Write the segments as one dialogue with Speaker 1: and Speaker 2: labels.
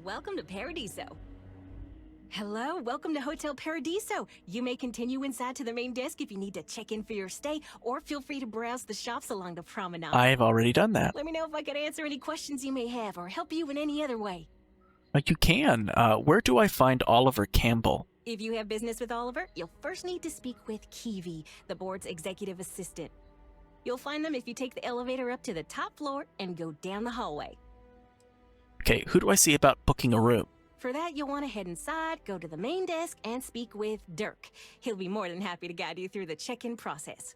Speaker 1: Welcome to Paradiso. Hello, welcome to Hotel Paradiso. You may continue inside to the main desk if you need to check in for your stay, or feel free to browse the shops along the promenade.
Speaker 2: I've already done that.
Speaker 1: Let me know if I could answer any questions you may have or help you in any other way.
Speaker 2: You can. Where do I find Oliver Campbell?
Speaker 1: If you have business with Oliver, you'll first need to speak with Kiwi, the board's executive assistant. You'll find them if you take the elevator up to the top floor and go down the hallway.
Speaker 2: Okay, who do I see about booking a room?
Speaker 1: For that, you'll want to head inside, go to the main desk, and speak with Dirk. He'll be more than happy to guide you through the check-in process.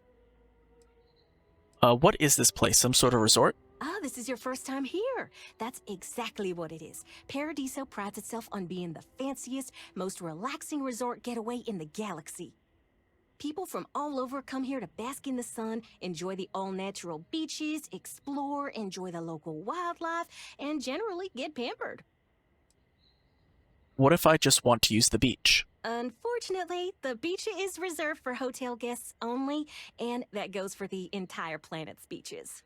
Speaker 2: What is this place? Some sort of resort?
Speaker 1: Ah, this is your first time here. That's exactly what it is. Paradiso prides itself on being the fanciest, most relaxing resort getaway in the galaxy. People from all over come here to bask in the sun, enjoy the all-natural beaches, explore, enjoy the local wildlife, and generally get pampered.
Speaker 2: What if I just want to use the beach?
Speaker 1: Unfortunately, the beach is reserved for hotel guests only, and that goes for the entire planet's beaches.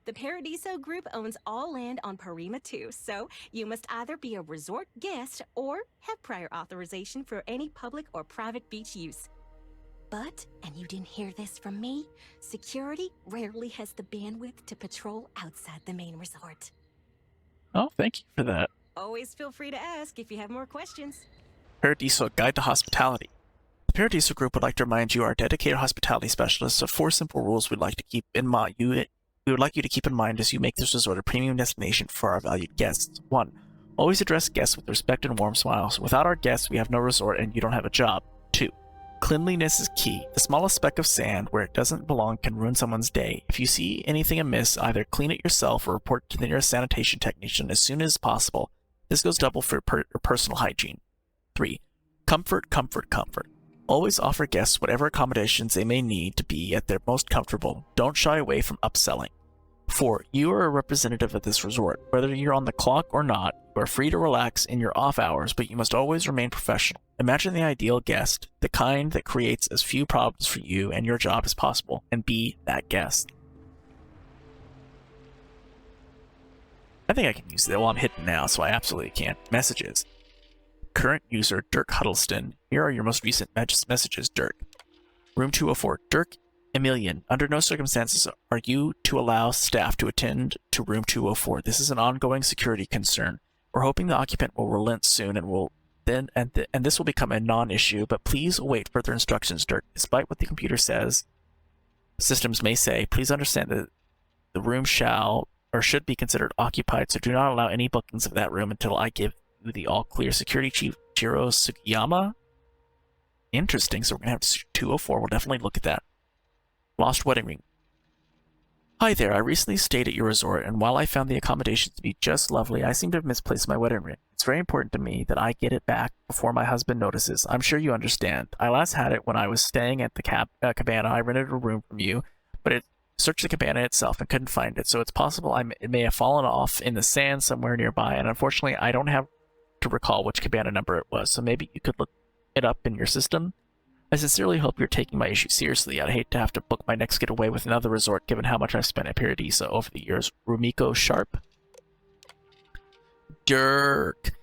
Speaker 1: The Paradiso Group owns all land on Parima 2, so you must either be a resort guest or have prior authorization for any public or private beach use. But, and you didn't hear this from me, security rarely has the bandwidth to patrol outside the main resort.
Speaker 2: Oh, thank you for that.
Speaker 1: Always feel free to ask if you have more questions.
Speaker 2: Paradiso Guide to Hospitality. The Paradiso Group would like to remind you, our dedicated hospitality specialists, of 4 simple rules we'd like to keep in mind. We would like you to keep in mind as you make this resort a premium destination for our valued guests. 1. Always address guests with respect and warm smiles. Without our guests, we have no resort and you don't have a job. 2. Cleanliness is key. The smallest speck of sand where it doesn't belong can ruin someone's day. If you see anything amiss, either clean it yourself or report to the nearest sanitation technician as soon as possible. This goes double for personal hygiene. 3. Comfort, comfort, comfort. Always offer guests whatever accommodations they may need to be at their most comfortable. Don't shy away from upselling. 4. You are a representative of this resort. Whether you're on the clock or not, you are free to relax in your off hours, but you must always remain professional. Imagine the ideal guest, the kind that creates as few problems for you and your job as possible, and be that guest. I think I can use that. Well, I'm hidden now, so I absolutely can't. Messages. Current user, Dirk Huddleston. Here are your most recent messages, Dirk. Room 204. Dirk Emilian. Under no circumstances are you to allow staff to attend to room 204. This is an ongoing security concern. We're hoping the occupant will relent soon and this will become a non-issue, but please await further instructions, Dirk. Despite what the computer says, systems may say, please understand that the room shall or should be considered occupied, so do not allow any bookings of that room until I give you the all-clear. Security Chief Jiro Sugiyama? Interesting, so we're going to have 204. We'll definitely look at that. Lost wedding ring. Hi there, I recently stayed at your resort, and while I found the accommodations to be just lovely, I seem to have misplaced my wedding ring. It's very important to me that I get it back before my husband notices. I'm sure you understand. I last had it when I was staying at the cabana. I rented a room from you, but it searched the cabana itself and couldn't find it, so it's possible it may have fallen off in the sand somewhere nearby, and unfortunately I don't have to recall which cabana number it was, so maybe you could look it up in your system. I sincerely hope you're taking my issue seriously. I'd hate to have to book my next getaway with another resort given how much I've spent at Paradiso over the years. Rumiko Sharp. Dirk,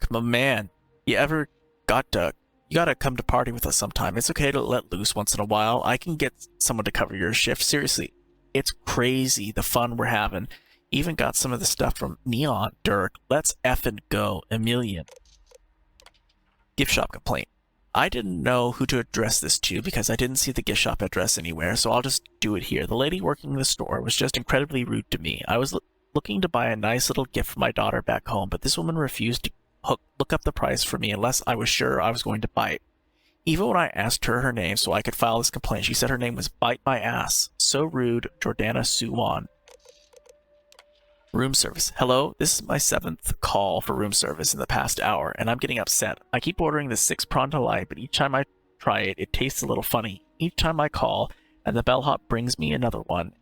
Speaker 2: my man. You gotta come to party with us sometime. It's okay to let loose once in a while. I can get someone to cover your shift. Seriously, it's crazy the fun we're having. Even got some of the stuff from Neon. Dirk, let's effing go. Emilian. Gift shop complaint. I didn't know who to address this to because I didn't see the gift shop address anywhere, so I'll just do it here. The lady working the store was just incredibly rude to me. I was looking to buy a nice little gift for my daughter back home, but this woman refused to look up the price for me unless I was sure I was going to buy it. Even when I asked her name so I could file this complaint, she said her name was Bite My Ass. So rude, Jordana Suwan. Room service. Hello, this is my 7th call for room service in the past hour, and I'm getting upset. I keep ordering the 6-prawn delight, but each time I try it, it tastes a little funny. Each time I call, and the bellhop brings me another one,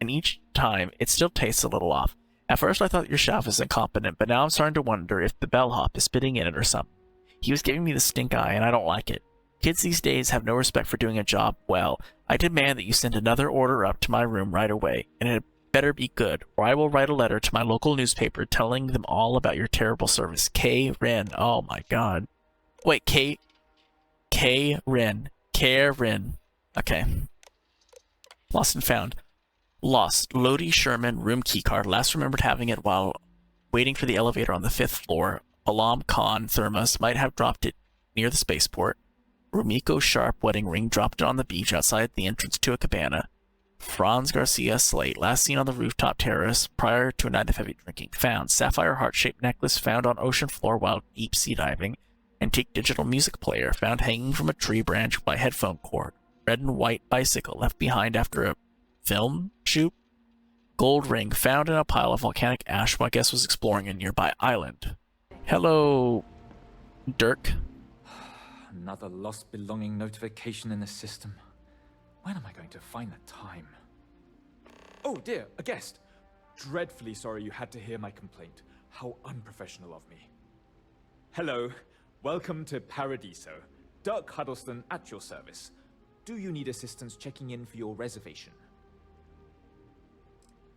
Speaker 2: and each time, it still tastes a little off. At first I thought your chef was incompetent, but now I'm starting to wonder if the bellhop is spitting in it or something. He was giving me the stink eye, and I don't like it. Kids these days have no respect for doing a job well. I demand that you send another order up to my room right away, and Better be good, or I will write a letter to my local newspaper telling them all about your terrible service. K. Ren. Oh my god. Wait, K. Ren. Karen. Okay. Lost and found. Lost. Lodi Sherman room keycard. Last remembered having it while waiting for the elevator on the 5th floor. Alam Khan Thermos might have dropped it near the spaceport. Rumiko Sharp wedding ring dropped it on the beach outside the entrance to a cabana. Franz Garcia slate, last seen on the rooftop terrace prior to a night of heavy drinking. Found. Sapphire heart-shaped necklace found on ocean floor while deep sea diving. Antique digital music player found hanging from a tree branch by headphone cord. Red and white bicycle left behind after a film shoot. Gold ring found in a pile of volcanic ash while I guess was exploring a nearby island. Hello, Dirk.
Speaker 3: Another lost belonging notification in the system. When am I going to find the time? Oh dear, a guest. Dreadfully sorry you had to hear my complaint. How unprofessional of me. Hello, welcome to Paradiso. Dirk Huddleston at your service. Do you need assistance checking in for your reservation?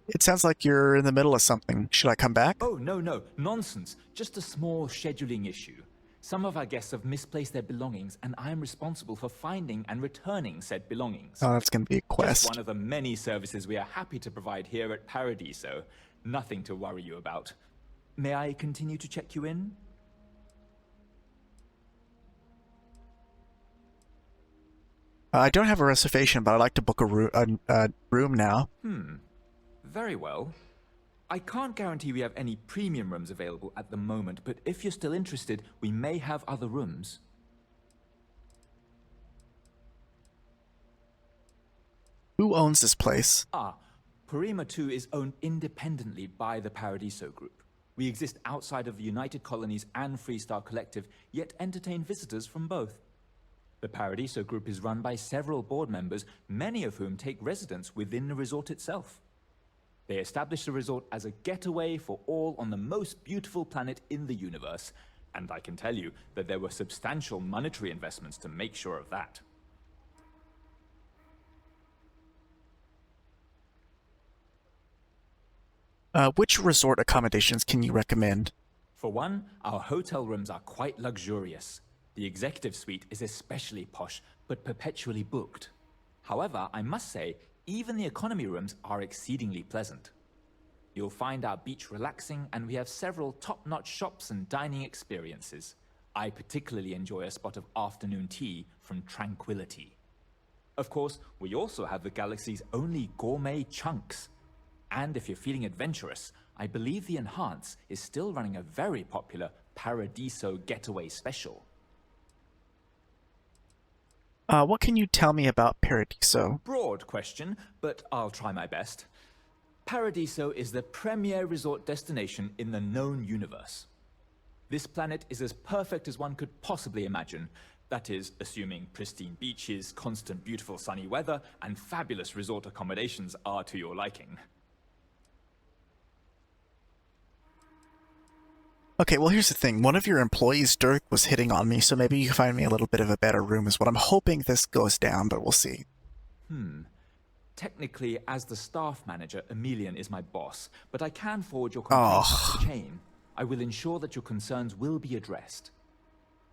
Speaker 4: It sounds like you're in the middle of something. Should I come back?
Speaker 3: Oh, no, nonsense. Just a small scheduling issue. Some of our guests have misplaced their belongings, and I am responsible for finding and returning said belongings.
Speaker 4: Oh, that's going to be a quest.
Speaker 3: Just one of the many services we are happy to provide here at Paradiso. Nothing to worry you about. May I continue to check you in?
Speaker 4: I don't have a reservation, but I'd like to book a room now.
Speaker 3: Very well. I can't guarantee we have any premium rooms available at the moment, but if you're still interested, we may have other rooms.
Speaker 4: Who owns this place?
Speaker 3: Parima 2 is owned independently by the Paradiso Group. We exist outside of the United Colonies and Freestar Collective, yet entertain visitors from both. The Paradiso Group is run by several board members, many of whom take residence within the resort itself. They established the resort as a getaway for all on the most beautiful planet in the universe, and I can tell you that there were substantial monetary investments to make sure of that.
Speaker 4: Which resort accommodations can you recommend?
Speaker 3: For one, our hotel rooms are quite luxurious. The executive suite is especially posh, but perpetually booked. However, I must say, even the economy rooms are exceedingly pleasant. You'll find our beach relaxing, and we have several top-notch shops and dining experiences. I particularly enjoy a spot of afternoon tea from Tranquility. Of course, we also have the galaxy's only gourmet chunks. And if you're feeling adventurous, I believe the Enhance is still running a very popular Paradiso Getaway Special.
Speaker 4: What can you tell me about Paradiso?
Speaker 3: Broad question, but I'll try my best. Paradiso is the premier resort destination in the known universe. This planet is as perfect as one could possibly imagine. That is, assuming pristine beaches, constant beautiful sunny weather, and fabulous resort accommodations are to your liking.
Speaker 4: Okay, well here's the thing. One of your employees, Dirk, was hitting on me, so maybe you can find me a little bit of a better room is what I'm hoping this goes down, but we'll see.
Speaker 3: Technically, as the staff manager, Emilian is my boss, but I can forward your complaints up the chain. I will ensure that your concerns will be addressed.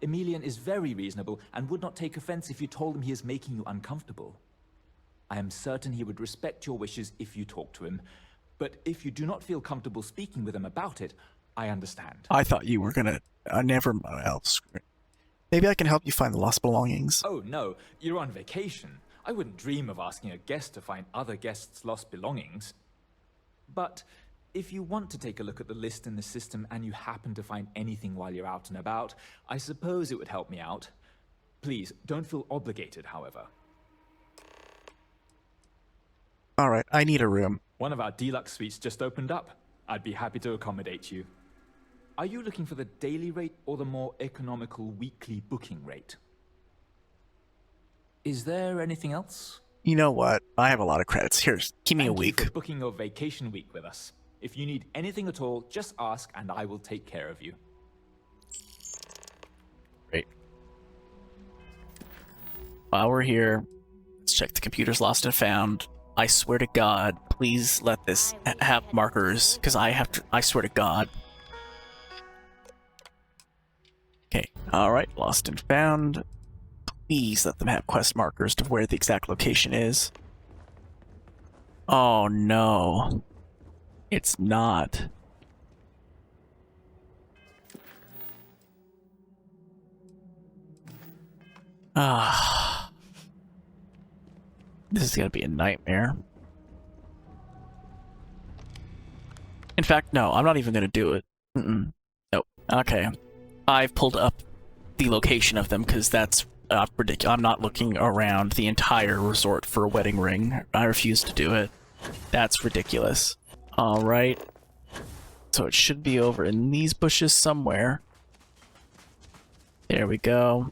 Speaker 3: Emilian is very reasonable and would not take offense if you told him he is making you uncomfortable. I am certain he would respect your wishes if you talk to him, but if you do not feel comfortable speaking with him about it, I understand.
Speaker 4: I thought you were gonna... never mind. Maybe I can help you find the lost belongings.
Speaker 3: Oh no, you're on vacation. I wouldn't dream of asking a guest to find other guests' lost belongings. But if you want to take a look at the list in the system and you happen to find anything while you're out and about, I suppose it would help me out. Please, don't feel obligated, however.
Speaker 4: Alright, I need a room.
Speaker 3: One of our deluxe suites just opened up. I'd be happy to accommodate you. Are you looking for the daily rate or the more economical weekly booking rate? Is there anything else?
Speaker 4: You know what? I have a lot of credits. Here, give me a week.
Speaker 3: Thank you for booking your vacation week with us. If you need anything at all, just ask and I will take care of you.
Speaker 2: Great. While we're here, let's check the computers lost and found. I swear to God, please let this have markers, because I have to. I swear to God. Okay, alright, lost and found. Please let them have quest markers to where the exact location is. Oh no. It's not. Ah. This is gonna be a nightmare. In fact, no, I'm not even gonna do it. Nope. Okay. I've pulled up the location of them because that's ridiculous. I'm not looking around the entire resort for a wedding ring. I refuse to do it. That's ridiculous. Alright. So it should be over in these bushes somewhere. There we go.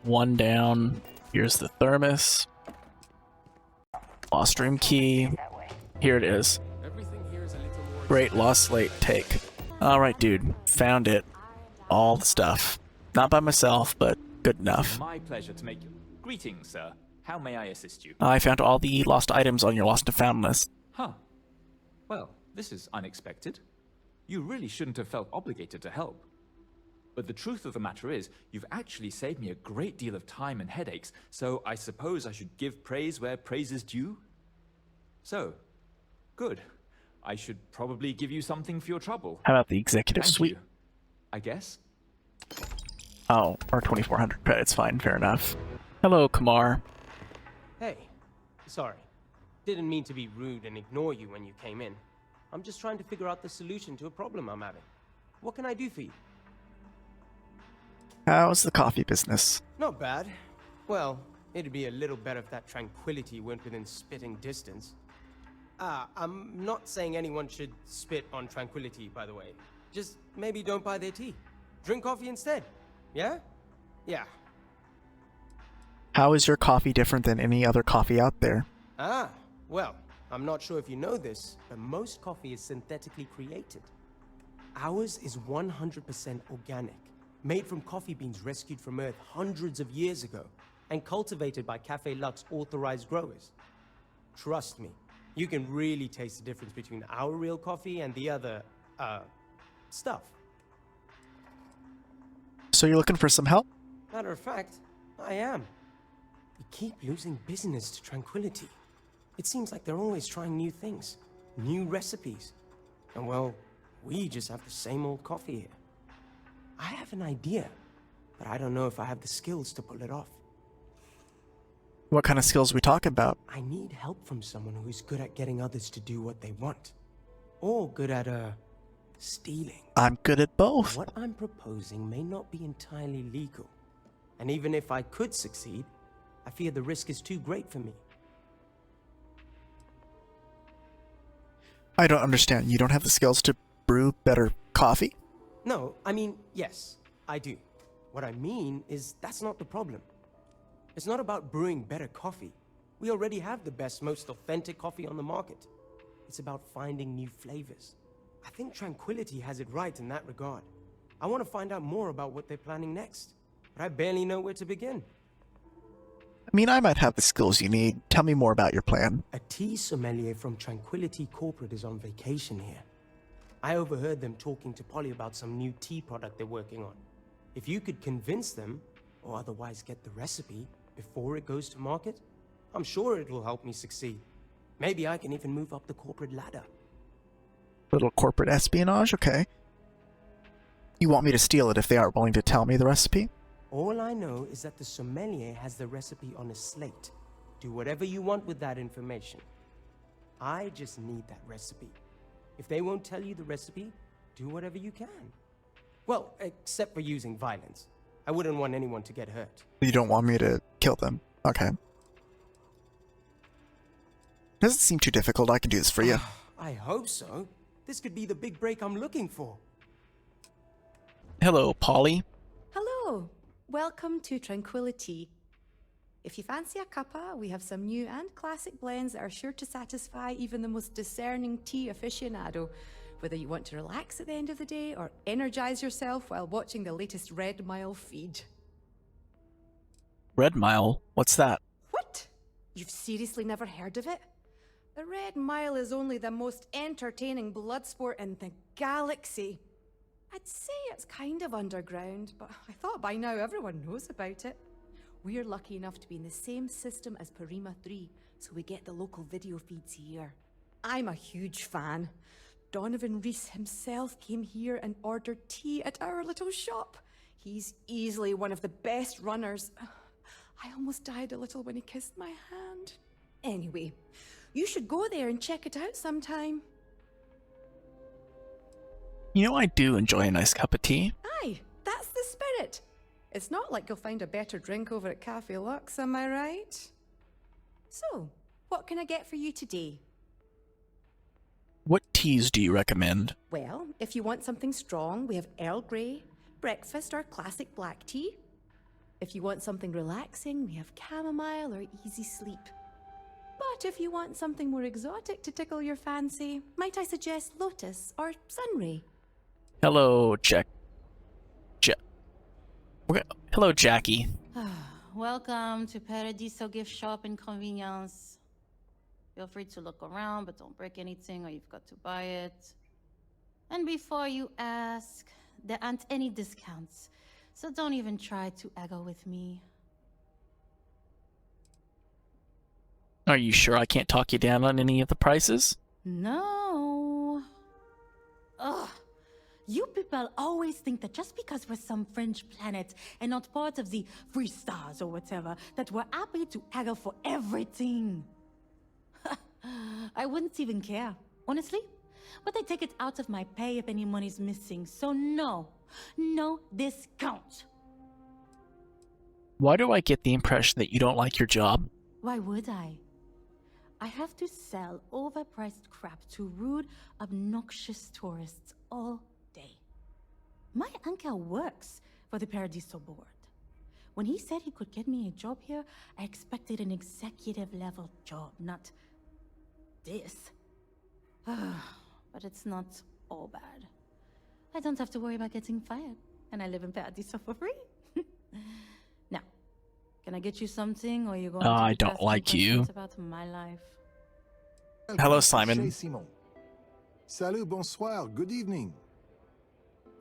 Speaker 2: One down. Here's the thermos. Lost room key. Here it is. Great, lost slate, take. Alright, dude. Found it. All the stuff. Not by myself, but good enough.
Speaker 3: My pleasure to make you. Greetings, sir. How may I assist you?
Speaker 2: I found all the lost items on your lost and found list.
Speaker 3: Huh. Well, this is unexpected. You really shouldn't have felt obligated to help. But the truth of the matter is, you've actually saved me a great deal of time and headaches, so I suppose I should give praise where praise is due? So, good. I should probably give you something for your trouble.
Speaker 2: How about the executive
Speaker 3: Thank
Speaker 2: suite?
Speaker 3: you, I guess.
Speaker 2: Oh, or 2,400 credits, fine, fair enough. Hello, Kamar.
Speaker 5: Hey, sorry. Didn't mean to be rude and ignore you when you came in. I'm just trying to figure out the solution to a problem I'm having. What can I do for you?
Speaker 4: How's the coffee business?
Speaker 5: Not bad. Well, it'd be a little better if that tranquility went within spitting distance. I'm not saying anyone should spit on tranquility, by the way. Just maybe don't buy their tea. Drink coffee instead. Yeah? Yeah.
Speaker 4: How is your coffee different than any other coffee out there?
Speaker 5: Well, I'm not sure if you know this, but most coffee is synthetically created. Ours is 100% organic, made from coffee beans rescued from Earth hundreds of years ago, and cultivated by Cafe Luxe authorized growers. Trust me, you can really taste the difference between our real coffee and the other, stuff.
Speaker 4: So you're looking for some help?
Speaker 5: Matter of fact, I am. We keep losing business to Tranquility. It seems like they're always trying new things, new recipes. And well, we just have the same old coffee here. I have an idea, but I don't know if I have the skills to pull it off.
Speaker 4: What kind of skills are we talking about?
Speaker 5: I need help from someone who's good at getting others to do what they want. Or good at, stealing.
Speaker 4: I'm good at both.
Speaker 5: What I'm proposing may not be entirely legal. And even if I could succeed, I fear the risk is too great for me.
Speaker 4: I don't understand. You don't have the skills to brew better coffee?
Speaker 5: No, I mean, yes, I do. What I mean is that's not the problem. It's not about brewing better coffee. We already have the best, most authentic coffee on the market. It's about finding new flavors. I think Tranquility has it right in that regard. I want to find out more about what they're planning next, but I barely know where to begin.
Speaker 4: I mean, I might have the skills you need. Tell me more about your plan.
Speaker 5: A tea sommelier from Tranquility Corporate is on vacation here. I overheard them talking to Polly about some new tea product they're working on. If you could convince them, or otherwise get the recipe, before it goes to market, I'm sure it will help me succeed. Maybe I can even move up the corporate ladder.
Speaker 4: Little corporate espionage? Okay. You want me to steal it if they aren't willing to tell me the recipe?
Speaker 5: All I know is that the sommelier has the recipe on a slate. Do whatever you want with that information. I just need that recipe. If they won't tell you the recipe, do whatever you can. Well, except for using violence. I wouldn't want anyone to get hurt.
Speaker 4: You don't want me to kill them? Okay. Doesn't seem too difficult. I can do this for you.
Speaker 5: I hope so. This could be the big break I'm looking for.
Speaker 2: Hello, Polly.
Speaker 6: Hello, welcome to Tranquility. If you fancy a cuppa, we have some new and classic blends that are sure to satisfy even the most discerning tea aficionado, whether you want to relax at the end of the day or energize yourself while watching the latest Red Mile feed.
Speaker 2: Red Mile? What's that?
Speaker 6: What? You've seriously never heard of it? The Red Mile is only the most entertaining blood sport in the galaxy. I'd say it's kind of underground, but I thought by now everyone knows about it. We're lucky enough to be in the same system as Parima 3, so we get the local video feeds here. I'm a huge fan. Donovan Reese himself came here and ordered tea at our little shop. He's easily one of the best runners. I almost died a little when he kissed my hand. Anyway, you should go there and check it out sometime.
Speaker 2: You know, I do enjoy a nice cup of tea.
Speaker 6: Aye, that's the spirit. It's not like you'll find a better drink over at Cafe Lux, am I right? So, what can I get for you today?
Speaker 2: What teas do you recommend?
Speaker 6: Well, if you want something strong, we have Earl Grey, breakfast or classic black tea. If you want something relaxing, we have chamomile or easy sleep. But if you want something more exotic to tickle your fancy, might I suggest lotus or sunray?
Speaker 2: Hello, Hello, Jackie.
Speaker 7: Welcome to Paradiso gift shop and convenience. Feel free to look around, but don't break anything or you've got to buy it. And before you ask, there aren't any discounts, so don't even try to haggle with me.
Speaker 2: Are you sure I can't talk you down on any of the prices?
Speaker 7: No. Ugh. You people always think that just because we're some fringe planet and not part of the free stars or whatever, that we're happy to haggle for everything. I wouldn't even care, honestly. But I take it out of my pay if any money's missing, so no discount.
Speaker 2: Why do I get the impression that you don't like your job?
Speaker 7: Why would I? I have to sell overpriced crap to rude, obnoxious tourists all day. My uncle works for the Paradiso board. When he said he could get me a job here, I expected an executive level job, not this. But it's not all bad. I don't have to worry about getting fired, and I live in Paradiso for free. Now, can I get you something, or are you going to
Speaker 2: I
Speaker 7: be
Speaker 2: don't
Speaker 7: asking
Speaker 2: like you.
Speaker 7: questions about my life?
Speaker 2: Hello, Simon.
Speaker 8: Chez Simon. Salut, bonsoir, good evening.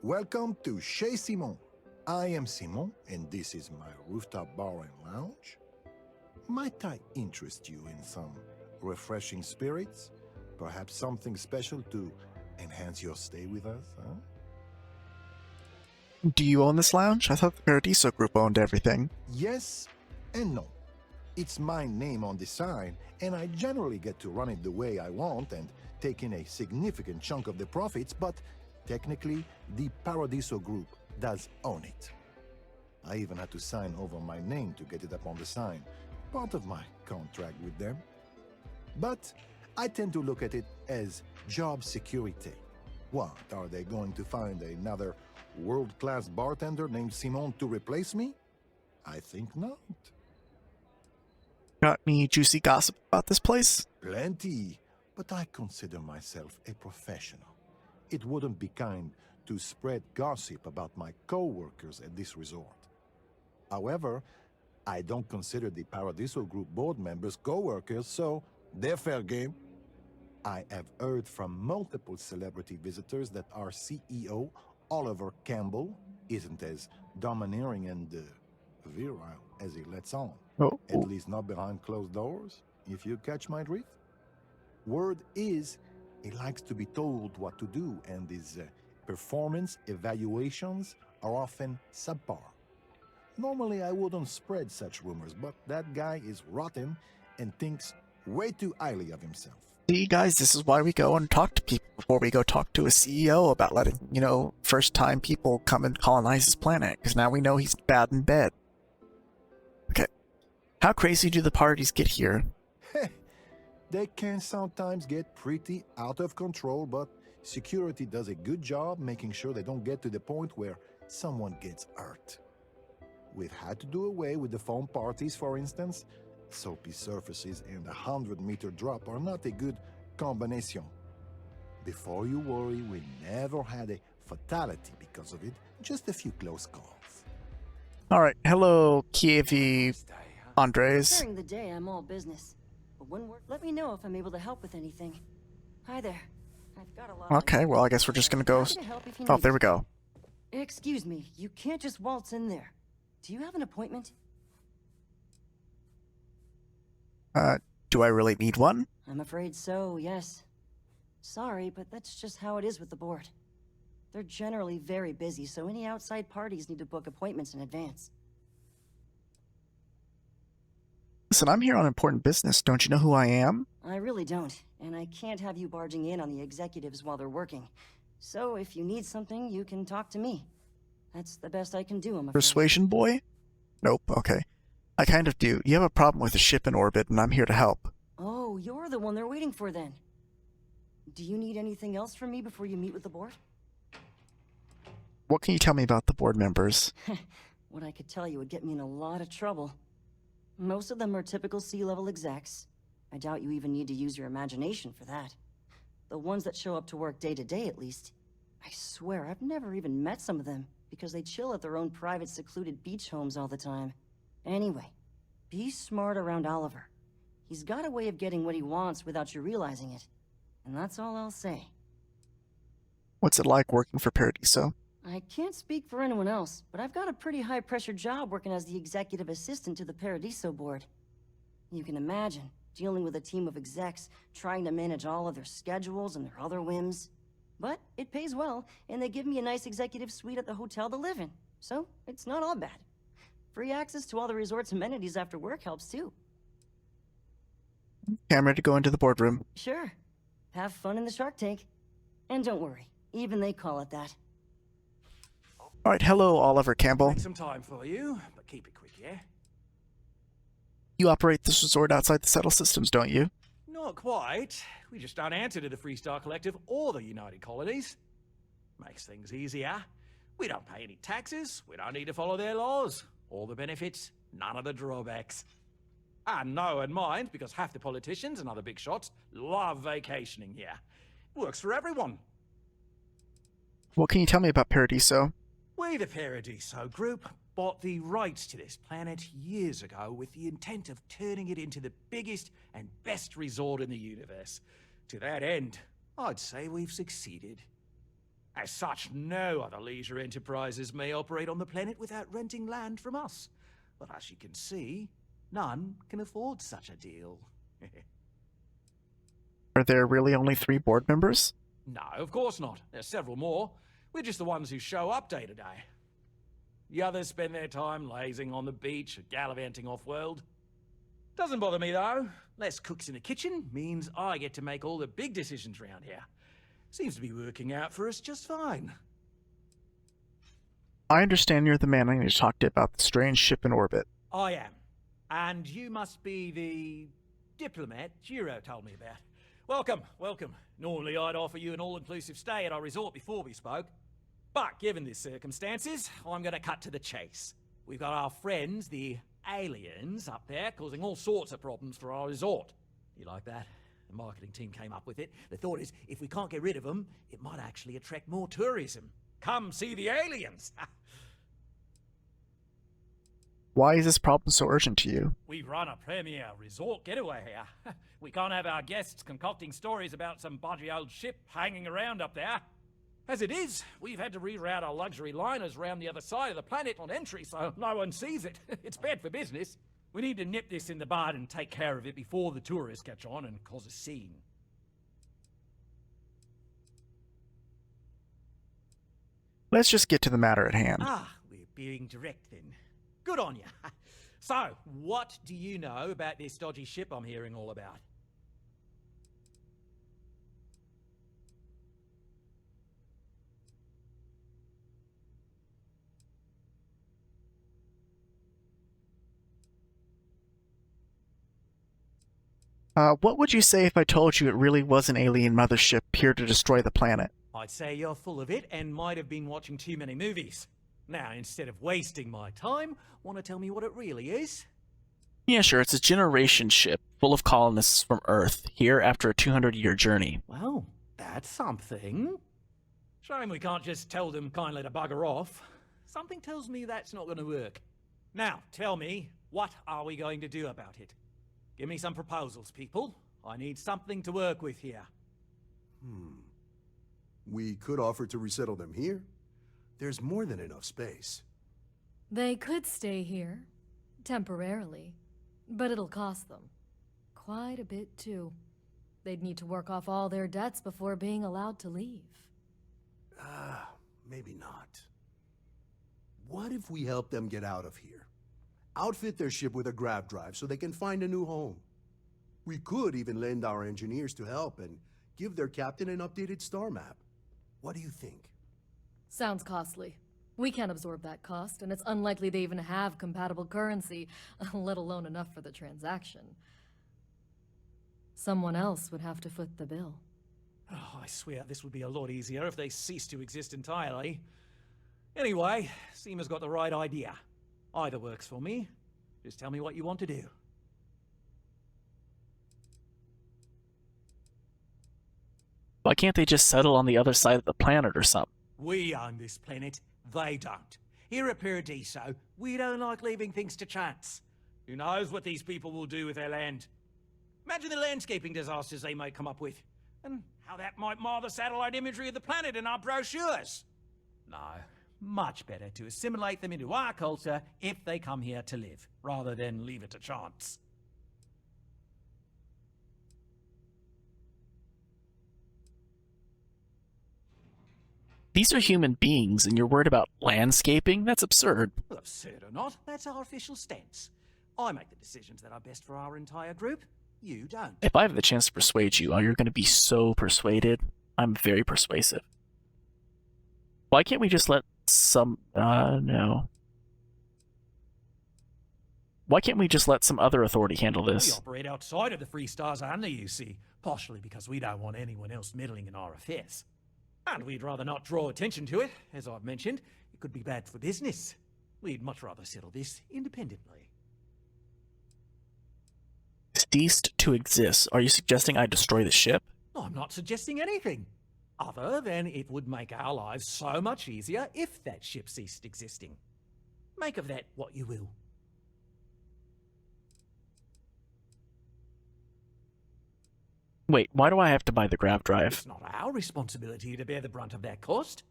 Speaker 8: Welcome to Chez Simon. I am Simon, and this is my rooftop bar and lounge. Might I interest you in some refreshing spirits? Perhaps something special to enhance your stay with us, huh?
Speaker 4: Do you own this lounge? I thought the Paradiso group owned everything.
Speaker 8: Yes and no. It's my name on the sign, and I generally get to run it the way I want and take in a significant chunk of the profits, but technically, the Paradiso group does own it. I even had to sign over my name to get it up on the sign, part of my contract with them. But I tend to look at it as job security. What, are they going to find another world-class bartender named Simon to replace me? I think not.
Speaker 4: Got any juicy gossip about this place?
Speaker 8: Plenty, but I consider myself a professional. It wouldn't be kind to spread gossip about my co-workers at this resort. However, I don't consider the Paradiso Group board members co-workers, so they're fair game. I have heard from multiple celebrity visitors that our CEO, Oliver Campbell, isn't as domineering and virile as he lets on.
Speaker 4: Oh.
Speaker 8: At least not behind closed doors, if you catch my drift. Word is, he likes to be told what to do, and his performance evaluations are often subpar. Normally, I wouldn't spread such rumors, but that guy is rotten and thinks way too highly of himself.
Speaker 4: See, guys, this is why we go and talk to people before we go talk to a CEO about letting, first-time people come and colonize his planet, because now we know he's bad in bed. Okay. How crazy do the parties get here?
Speaker 8: They can sometimes get pretty out of control, but security does a good job making sure they don't get to the point where someone gets hurt. We've had to do away with the foam parties, for instance. Soapy surfaces and a 100-meter drop are not a good combination. Before you worry, we never had a fatality because of it, just a few close calls.
Speaker 4: Alright, hello, Kievi Andres.
Speaker 9: During the day, I'm all business. But when work, let me know if I'm able to help with anything. Hi there. I've got a lot
Speaker 4: Okay, well, I guess we're just gonna go.
Speaker 9: Happy to help if you
Speaker 4: Oh,
Speaker 9: need
Speaker 4: there
Speaker 9: it.
Speaker 4: we go.
Speaker 9: Excuse me, you can't just waltz in there. Do you have an appointment?
Speaker 4: Do I really need one?
Speaker 9: I'm afraid so, yes. Sorry, but that's just how it is with the board. They're generally very busy, so any outside parties need to book appointments in advance.
Speaker 4: Listen, I'm here on important business. Don't you know who I am?
Speaker 9: I really don't, and I can't have you barging in on the executives while they're working. So if you need something, you can talk to me. That's the best I can do, I'm afraid.
Speaker 4: Persuasion boy? Nope, okay. I kind of do. You have a problem with a ship in orbit, and I'm here to help.
Speaker 9: Oh, you're the one they're waiting for then. Do you need anything else from me before you meet with the board?
Speaker 4: What can you tell me about the board members?
Speaker 9: What I could tell you would get me in a lot of trouble. Most of them are typical C-level execs. I doubt you even need to use your imagination for that. The ones that show up to work day to day, at least. I swear, I've never even met some of them, because they chill at their own private secluded beach homes all the time. Anyway, be smart around Oliver. He's got a way of getting what he wants without you realizing it. And that's all I'll say.
Speaker 4: What's it like working for Paradiso?
Speaker 9: I can't speak for anyone else, but I've got a pretty high-pressure job working as the executive assistant to the Paradiso board. You can imagine, dealing with a team of execs, trying to manage all of their schedules and their other whims. But it pays well, and they give me a nice executive suite at the hotel to live in. So, it's not all bad. Free access to all the resort's amenities after work helps too.
Speaker 4: Okay, I'm ready to go into the boardroom.
Speaker 9: Sure. Have fun in the Shark Tank. And don't worry, even they call it that.
Speaker 4: Alright, hello, Oliver Campbell.
Speaker 10: Take some time for you, but keep it quick, yeah?
Speaker 4: You operate this resort outside the settle systems, don't you?
Speaker 10: Not quite. We just don't answer to the Freestar Collective or the United Colonies. Makes things easier. We don't pay any taxes, we don't need to follow their laws. All the benefits, none of the drawbacks. And no one minds, because half the politicians and other big shots love vacationing here. Works for everyone.
Speaker 4: What can you tell me about Paradiso?
Speaker 10: We, the Paradiso Group, bought the rights to this planet years ago with the intent of turning it into the biggest and best resort in the universe. To that end, I'd say we've succeeded. As such, no other leisure enterprises may operate on the planet without renting land from us. But as you can see, none can afford such a deal.
Speaker 4: Are there really only 3 board members?
Speaker 10: No, of course not. There's several more. We're just the ones who show up day to day. The others spend their time lazing on the beach or gallivanting off-world. Doesn't bother me, though. Less cooks in the kitchen means I get to make all the big decisions around here. Seems to be working out for us just fine.
Speaker 4: I understand you're the man I need to talk to about the strange ship in orbit.
Speaker 10: I am. And you must be the diplomat Jiro told me about. Welcome, welcome. Normally I'd offer you an all-inclusive stay at our resort before we spoke. But given the circumstances, I'm going to cut to the chase. We've got our friends, the aliens, up there, causing all sorts of problems for our resort. You like that? The marketing team came up with it. The thought is, if we can't get rid of them, it might actually attract more tourism. Come see the aliens!
Speaker 4: Why is this problem so urgent to you?
Speaker 10: We run a premier resort getaway here. We can't have our guests concocting stories about some budgy old ship hanging around up there. As it is, we've had to reroute our luxury liners around the other side of the planet on entry so no one sees it. It's bad for business. We need to nip this in the bud and take care of it before the tourists catch on and cause a scene.
Speaker 4: Let's just get to the matter at hand.
Speaker 10: Ah, we're being direct then. Good on you. So, what do you know about this dodgy ship I'm hearing all about?
Speaker 4: What would you say if I told you it really was an alien mothership here to destroy the planet?
Speaker 10: I'd say you're full of it and might have been watching too many movies. Now, instead of wasting my time, want to tell me what it really is?
Speaker 2: Yeah, sure, it's a generation ship full of colonists from Earth, here after a 200-year journey.
Speaker 10: Well, that's something. Shame we can't just tell them kindly to bugger off. Something tells me that's not going to work. Now, tell me, What are we going to do about it? Give me some proposals, people. I need something to work with here.
Speaker 11: We could offer to resettle them here. There's more than enough space.
Speaker 12: They could stay here, temporarily, but it'll cost them. Quite a bit, too. They'd need to work off all their debts before being allowed to leave.
Speaker 11: Maybe not. What if we help them get out of here? Outfit their ship with a grav drive so they can find a new home. We could even lend our engineers to help and give their captain an updated star map. What do you think?
Speaker 12: Sounds costly. We can't absorb that cost, and it's unlikely they even have compatible currency, let alone enough for the transaction. Someone else would have to foot the bill.
Speaker 10: Oh, I swear this would be a lot easier if they ceased to exist entirely. Anyway, Seema's got the right idea. Either works for me. Just tell me what you want to do.
Speaker 2: Why can't they just settle on the other side of the planet or something?
Speaker 10: We own this planet, they don't. Here at Paradiso, we don't like leaving things to chance. Who knows what these people will do with their land? Imagine the landscaping disasters they might come up with, and how that might mar the satellite imagery of the planet in our brochures. No, much better to assimilate them into our culture if they come here to live, rather than leave it to chance.
Speaker 2: These are human beings, and you're worried about landscaping? That's absurd.
Speaker 10: Well, absurd or not, that's our official stance. I make the decisions that are best for our entire group. You don't.
Speaker 2: If I have the chance to persuade you, you're going to be so persuaded. I'm very persuasive. Why can't we just let some... no. Why can't we just let some other authority handle
Speaker 10: We
Speaker 2: this?
Speaker 10: operate outside of the Free Stars and the UC, partially because we don't want anyone else meddling in our affairs. And we'd rather not draw attention to it. As I've mentioned, it could be bad for business. We'd much rather settle this independently.
Speaker 2: Ceased to exist. Are you suggesting I destroy the ship?
Speaker 10: I'm not suggesting anything, other than it would make our lives so much easier if that ship ceased existing. Make of that what you will.
Speaker 2: Wait, why do I have to buy the grav drive?
Speaker 10: It's not our responsibility to bear the brunt of that cost.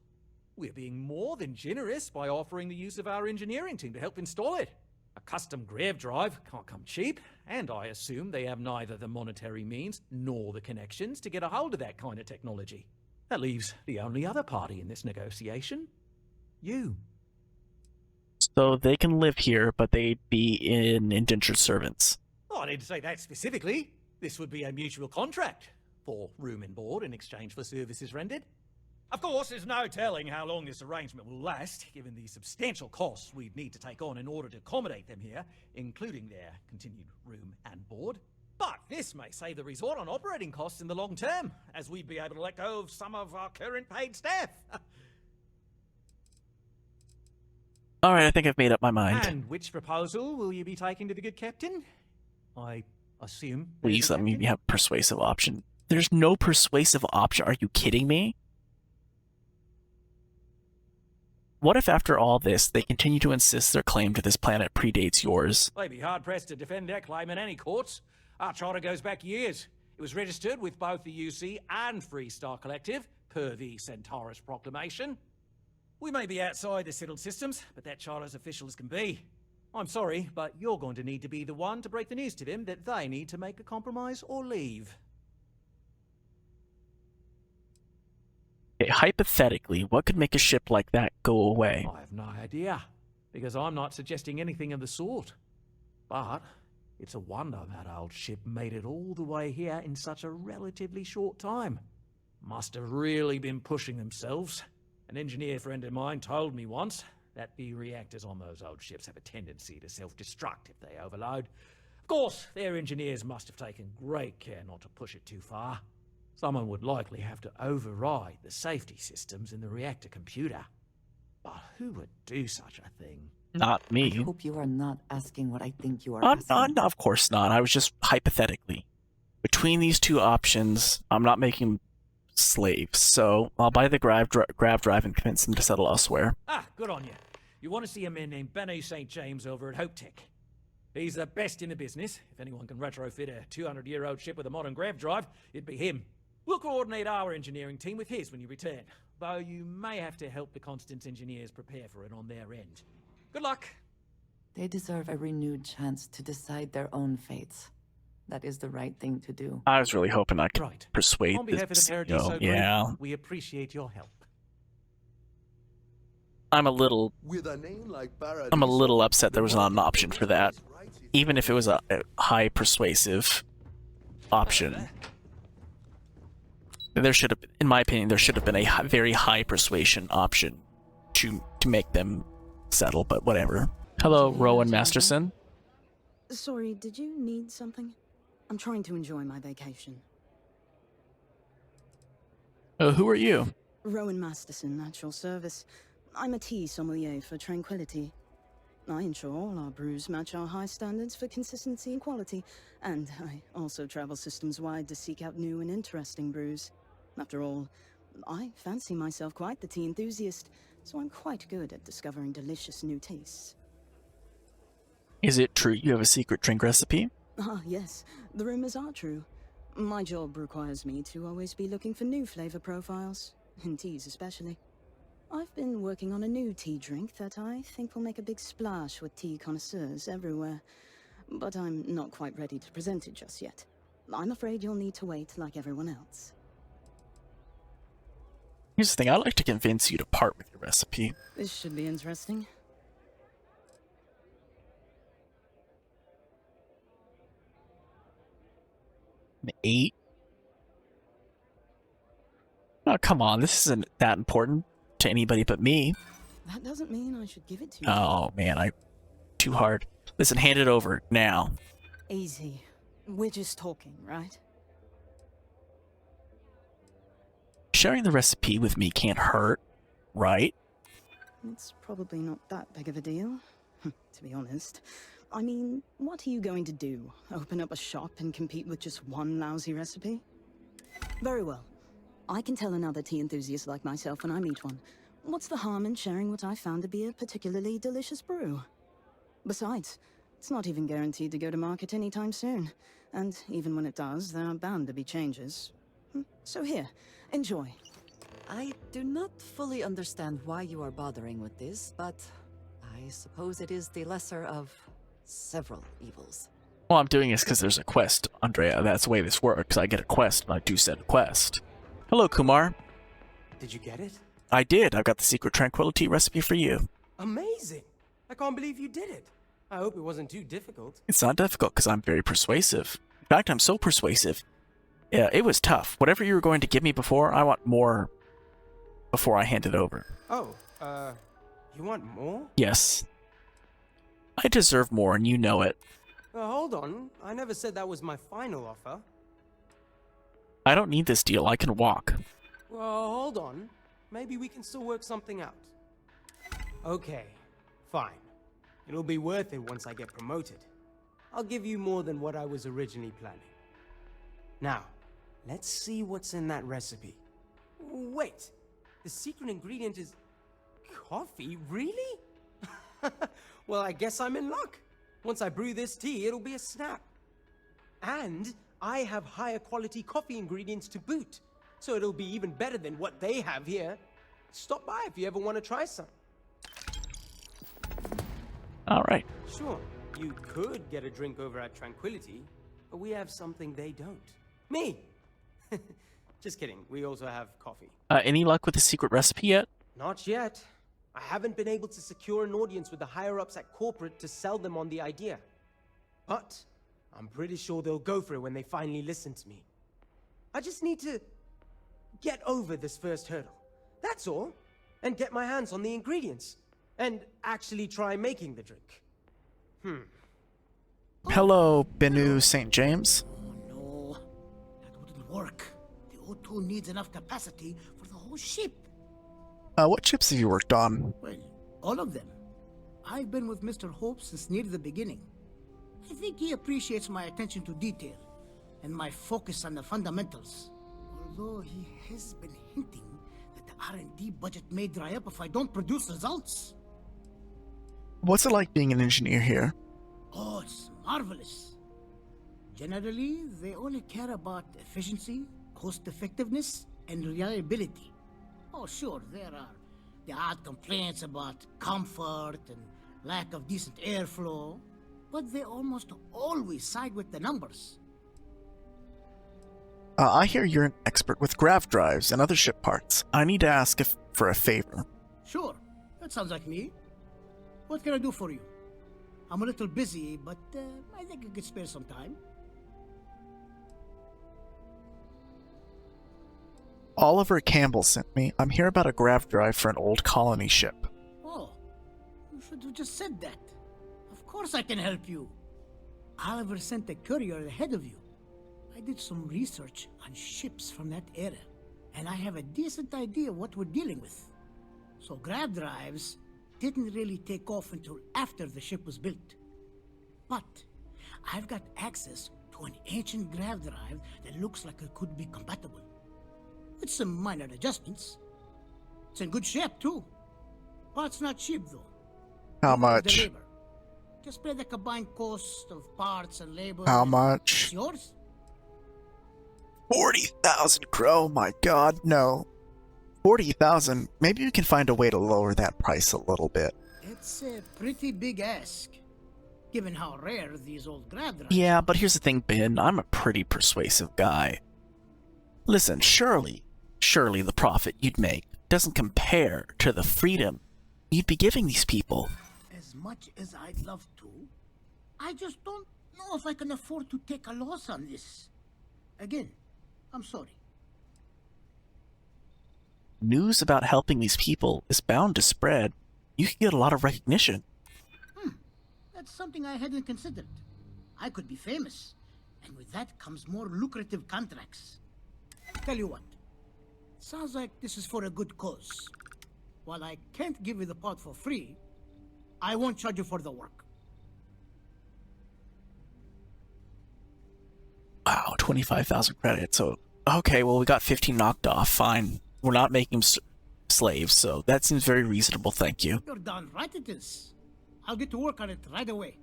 Speaker 10: We're being more than generous by offering the use of our engineering team to help install it. A custom grav drive can't come cheap, and I assume they have neither the monetary means nor the connections to get a hold of that kind of technology. That leaves the only other party in this negotiation. You.
Speaker 2: So they can live here, but they'd be indentured servants.
Speaker 10: Oh, I didn't say that specifically. This would be a mutual contract for room and board in exchange for services rendered. Of course, there's no telling how long this arrangement will last, given the substantial costs we'd need to take on in order to accommodate them here, including their continued room and board. But this may save the resort on operating costs in the long term, as we'd be able to let go of some of our current paid staff.
Speaker 2: Alright, I think I've made up my mind.
Speaker 10: And which proposal will you be taking to the good captain? I assume...
Speaker 2: Please let me have a persuasive option. There's no persuasive option. Are you kidding me? What if after all this, they continue to insist their claim to this planet predates yours?
Speaker 10: They'd be hard-pressed to defend their claim in any courts. Our charter goes back years. It was registered with both the UC and Free Star Collective, per the Centaurus Proclamation. We may be outside the settled systems, but that charter's official as can be. I'm sorry, but you're going to need to be the one to break the news to them that they need to make a compromise or leave.
Speaker 2: Okay, hypothetically, what could make a ship like that go away?
Speaker 10: I have no idea, because I'm not suggesting anything of the sort. But it's a wonder that old ship made it all the way here in such a relatively short time. Must have really been pushing themselves. An engineer friend of mine told me once that the reactors on those old ships have a tendency to self-destruct if they overload. Of course, their engineers must have taken great care not to push it too far. Someone would likely have to override the safety systems in the reactor computer. But who would do such a thing?
Speaker 2: Not me.
Speaker 13: I hope you are not asking what I think you are asking.
Speaker 2: Of course not. I was just hypothetically. Between these two options, I'm not making slaves, so I'll buy the grav drive and convince them to settle elsewhere.
Speaker 10: Ah, good on you. You want to see a man named Benny St. James over at Hope Tech. He's the best in the business. If anyone can retrofit a 200-year-old ship with a modern grav drive, it'd be him. We'll coordinate our engineering team with his when you return, though you may have to help the Constance engineers prepare for it on their end. Good luck.
Speaker 13: They deserve a renewed chance to decide their own fates. That is the right thing to do.
Speaker 2: I was really hoping I could persuade
Speaker 10: On behalf of the Paradiso group,
Speaker 2: yeah.
Speaker 10: we appreciate your help.
Speaker 2: I'm a little upset there was not an option for that. Even if it was a high persuasive option. There should have, in my opinion, there should have been a very high persuasion option to make them settle, but whatever. Hello, Rowan Masterson.
Speaker 9: Sorry, did you need something? I'm trying to enjoy my vacation.
Speaker 2: Who are you?
Speaker 9: Rowan Masterson, at your service. I'm a tea sommelier for Tranquility. I ensure all our brews match our high standards for consistency and quality, and I also travel systems-wide to seek out new and interesting brews. After all, I fancy myself quite the tea enthusiast, so I'm quite good at discovering delicious new tastes.
Speaker 2: Is it true you have a secret drink recipe?
Speaker 9: Ah, yes. The rumors are true. My job requires me to always be looking for new flavor profiles, in teas especially. I've been working on a new tea drink that I think will make a big splash with tea connoisseurs everywhere, but I'm not quite ready to present it just yet. I'm afraid you'll need to wait like everyone else.
Speaker 2: Here's the thing, I'd like to convince you to part with your recipe.
Speaker 9: This should be interesting.
Speaker 2: An 8? Oh, come on, this isn't that important to anybody but me.
Speaker 9: That doesn't mean I should give it to you.
Speaker 2: Oh, man, too hard. Listen, hand it over, now.
Speaker 9: Easy. We're just talking, right?
Speaker 2: Sharing the recipe with me can't hurt, right?
Speaker 9: It's probably not that big of a deal, to be honest. I mean, what are you going to do? Open up a shop and compete with just one lousy recipe? Very well. I can tell another tea enthusiast like myself when I meet one. What's the harm in sharing what I found to be a particularly delicious brew? Besides, it's not even guaranteed to go to market anytime soon. And even when it does, there are bound to be changes. So here, enjoy.
Speaker 13: I do not fully understand why you are bothering with this, but I suppose it is the lesser of several evils.
Speaker 2: Well, I'm doing this because there's a quest, Andrea. That's the way this works. I get a quest, and I do said quest. Hello, Kumar.
Speaker 5: Did you get it?
Speaker 2: I did. I've got the secret tranquility recipe for you.
Speaker 5: Amazing! I can't believe you did it. I hope it wasn't too difficult.
Speaker 2: It's not difficult because I'm very persuasive. In fact, I'm so persuasive. Yeah, it was tough. Whatever you were going to give me before, I want more before I hand it over.
Speaker 5: Oh, you want more?
Speaker 2: Yes. I deserve more, and you know it.
Speaker 5: Hold on. I never said that was my final offer.
Speaker 2: I don't need this deal. I can walk.
Speaker 5: Well, hold on. Maybe we can still work something out. Okay, fine. It'll be worth it once I get promoted. I'll give you more than what I was originally planning. Now, let's see what's in that recipe. Wait, the secret ingredient is coffee? Really? Well, I guess I'm in luck. Once I brew this tea, it'll be a snap. And I have higher quality coffee ingredients to boot, so it'll be even better than what they have here. Stop by if you ever want to try some.
Speaker 2: All right.
Speaker 5: Sure, you could get a drink over at Tranquility, but we have something they don't. Me! Just kidding, we also have coffee.
Speaker 2: Any luck with the secret recipe yet?
Speaker 5: Not yet. I haven't been able to secure an audience with the higher-ups at corporate to sell them on the idea. But I'm pretty sure they'll go for it when they finally listen to me. I just need to get over this first hurdle. That's all. And get my hands on the ingredients. And actually try making the drink.
Speaker 4: Hello, Benu St. James.
Speaker 14: Oh no, that wouldn't work. The O2 needs enough capacity for the whole ship.
Speaker 4: What ships have you worked on?
Speaker 14: Well, all of them. I've been with Mr. Hope since near the beginning. I think he appreciates my attention to detail and my focus on the fundamentals. Although he has been hinting that the R&D budget may dry up if I don't produce results.
Speaker 4: What's it like being an engineer here?
Speaker 14: Oh, it's marvelous. Generally, they only care about efficiency, cost-effectiveness, and reliability. Oh, sure, there are the odd complaints about comfort and lack of decent airflow, but they almost always side with the numbers.
Speaker 4: I hear you're an expert with grav drives and other ship parts. I need to ask for a favor.
Speaker 14: Sure, that sounds like me. What can I do for you? I'm a little busy, but I think I could spare some time.
Speaker 4: Oliver Campbell sent me. I'm here about a grav drive for an old colony ship.
Speaker 14: Oh, you should have just said that. Of course I can help you. Oliver sent a courier ahead of you. I did some research on ships from that era, and I have a decent idea what we're dealing with. So grav drives didn't really take off until after the ship was built. But I've got access to an ancient grav drive that looks like it could be compatible. With some minor adjustments. It's in good shape, too. Parts not cheap, though.
Speaker 4: How
Speaker 14: Neither is
Speaker 4: much?
Speaker 14: the labor. Just pay the combined cost of parts and labor.
Speaker 4: How
Speaker 14: and
Speaker 4: much?
Speaker 14: It's yours?
Speaker 4: 40,000, Crow. My god, no. 40,000. Maybe we can find a way to lower that price a little bit.
Speaker 14: It's a pretty big ask, given how rare these old grav drives
Speaker 2: Yeah, but here's the thing, Ben. I'm a pretty persuasive guy. Listen, surely the profit you'd make doesn't compare to the freedom you'd be giving these people.
Speaker 14: As much as I'd love to, I just don't know if I can afford to take a loss on this. Again, I'm sorry.
Speaker 2: News about helping these people is bound to spread. You could get a lot of recognition.
Speaker 14: That's something I hadn't considered. I could be famous, and with that comes more lucrative contracts. Tell you what, sounds like this is for a good cause. While I can't give you the part for free, I won't charge you for the work.
Speaker 2: Wow, 25,000 credits. So, okay, well, we got 15 knocked off. Fine. We're not making them slaves, so that seems very reasonable, thank you.
Speaker 14: You're darn right it is. I'll get to work on it right away.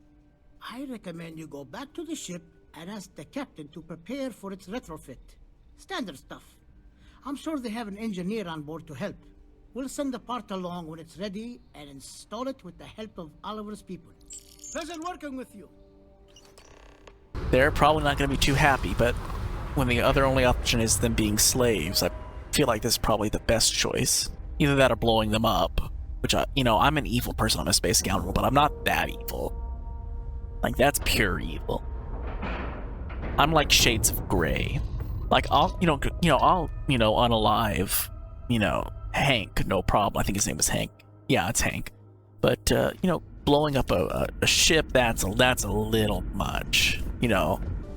Speaker 14: I recommend you go back to the ship and ask the captain to prepare for its retrofit. Standard stuff. I'm sure they have an engineer on board to help. We'll send the part along when it's ready and install it with the help of Oliver's people. Pleasure working with you.
Speaker 2: They're probably not going to be too happy, but when the only option is them being slaves, I feel like this is probably the best choice. Either that or blowing them up. Which, I'm an evil person, I'm a space scoundrel, but I'm not that evil. Like, that's pure evil. I'm like shades of gray. Like, I'll unalive, Hank, no problem. I think his name is Hank. Yeah, it's Hank. But, blowing up a ship, that's a little much,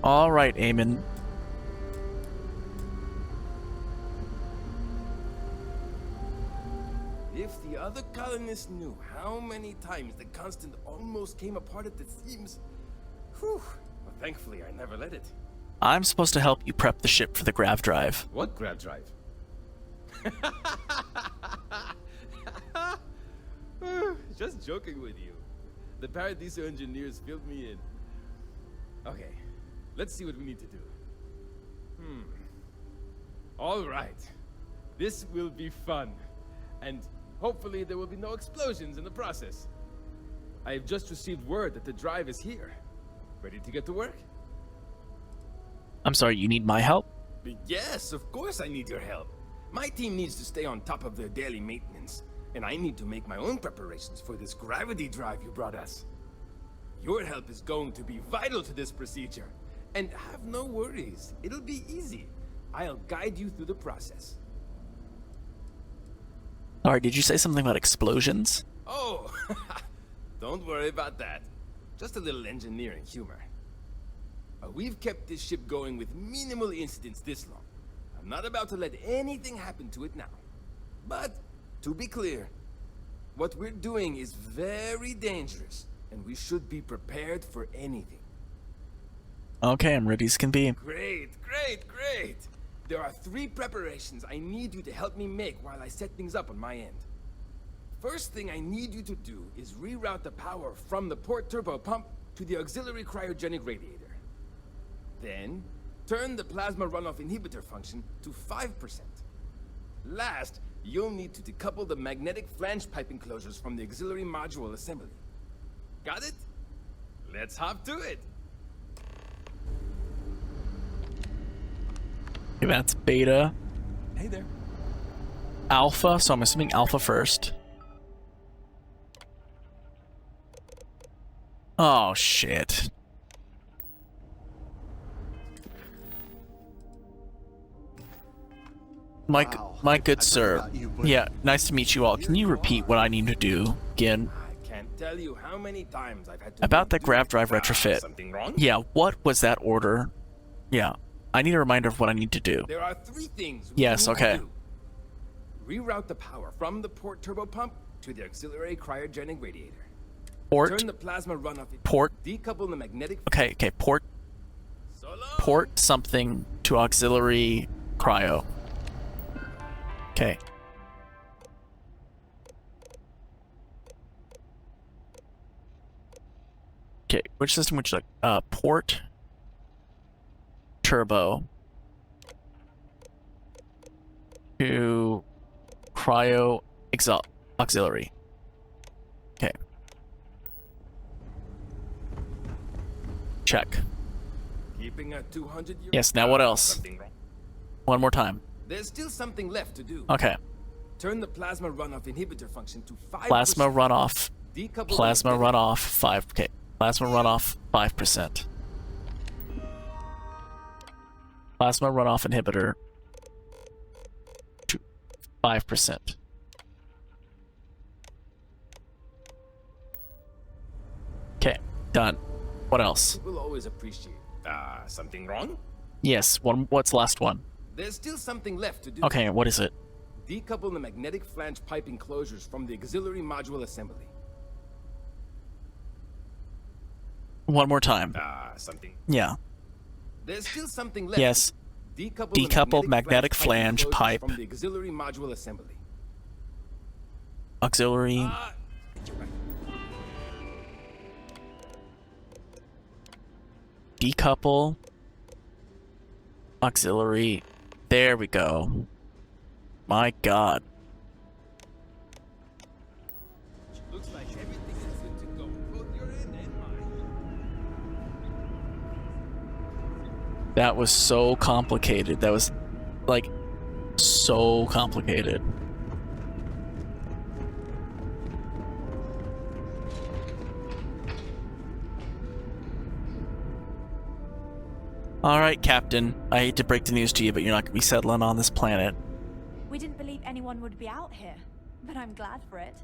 Speaker 2: Alright, Eamon.
Speaker 15: If the other colonists knew how many times the Constant almost came apart at the seams. Whew. Well, thankfully, I never let it.
Speaker 2: I'm supposed to help you prep the ship for the grav drive.
Speaker 15: What grav drive? Just joking with you. The Paradiso engineers filled me in. Okay, let's see what we need to do. All right. This will be fun. And hopefully there will be no explosions in the process. I have just received word that the drive is here. Ready to get to work?
Speaker 2: I'm sorry, you need my help?
Speaker 15: Yes, of course I need your help. My team needs to stay on top of their daily maintenance, and I need to make my own preparations for this gravity drive you brought us. Your help is going to be vital to this procedure. And have no worries, it'll be easy. I'll guide you through the process.
Speaker 2: Alright, did you say something about explosions?
Speaker 15: Oh, don't worry about that. Just a little engineering humor. We've kept this ship going with minimal incidents this long. I'm not about to let anything happen to it now. But, to be clear, what we're doing is very dangerous, and we should be prepared for anything.
Speaker 2: Okay, I'm ready as can be.
Speaker 15: Great. There are 3 preparations I need you to help me make while I set things up on my end. First thing I need you to do is reroute the power from the port turbo pump to the auxiliary cryogenic radiator. Then, turn the plasma runoff inhibitor function to 5%. Last, you'll need to decouple the magnetic flange pipe enclosures from the auxiliary module assembly. Got it? Let's hop to it.
Speaker 2: Okay, that's beta.
Speaker 3: Hey there.
Speaker 2: Alpha, so I'm assuming alpha first. Oh, shit. My good sir. Yeah, nice to meet you all. Can you repeat what I need to do again?
Speaker 15: I can't tell you how many times I've had to
Speaker 2: About the grav drive retrofit.
Speaker 15: Something wrong?
Speaker 2: Yeah, what was that order? Yeah, I need a reminder of what I need to do.
Speaker 15: There are 3 things we
Speaker 2: Yes,
Speaker 15: need
Speaker 2: okay.
Speaker 15: to do. Reroute the power from the port turbo pump to the auxiliary cryogenic radiator.
Speaker 2: Port.
Speaker 15: Turn the plasma runoff.
Speaker 2: Port.
Speaker 15: Decouple the magnetic.
Speaker 2: Okay, port. Port something to auxiliary cryo. Okay. Okay, which system would you like? Port. Turbo. To cryo auxiliary. Okay. Check.
Speaker 15: Keeping at 200 euros.
Speaker 2: Yes, now what else?
Speaker 15: Something wrong.
Speaker 2: One more time.
Speaker 15: There's still something left to do.
Speaker 2: Okay.
Speaker 15: Turn the plasma runoff inhibitor function to 5%.
Speaker 2: Plasma runoff.
Speaker 15: Decouple
Speaker 2: Plasma
Speaker 15: the magnetic-
Speaker 2: runoff 5. Okay. Plasma runoff 5%. Plasma runoff inhibitor to 5%. Okay, done. What else?
Speaker 15: We'll always appreciate. Something wrong?
Speaker 2: Yes, what's last one?
Speaker 15: There's still something left to do.
Speaker 2: Okay, what is it?
Speaker 15: Decouple the magnetic flange pipe enclosures from the auxiliary module assembly.
Speaker 2: One more time.
Speaker 15: Something.
Speaker 2: Yeah.
Speaker 15: There's still something left.
Speaker 2: Yes.
Speaker 15: Decouple
Speaker 2: the magnetic flange pipe.
Speaker 15: From the auxiliary module assembly.
Speaker 2: Auxiliary. Decouple. Auxiliary. There we go. My god.
Speaker 15: Looks like everything is good to go. Both your end and mine.
Speaker 2: That was so complicated. That was, like, so complicated. Alright, Captain. I hate to break the news to you, but you're not going to be settling on this planet.
Speaker 16: We didn't believe anyone would be out here, but I'm glad for it.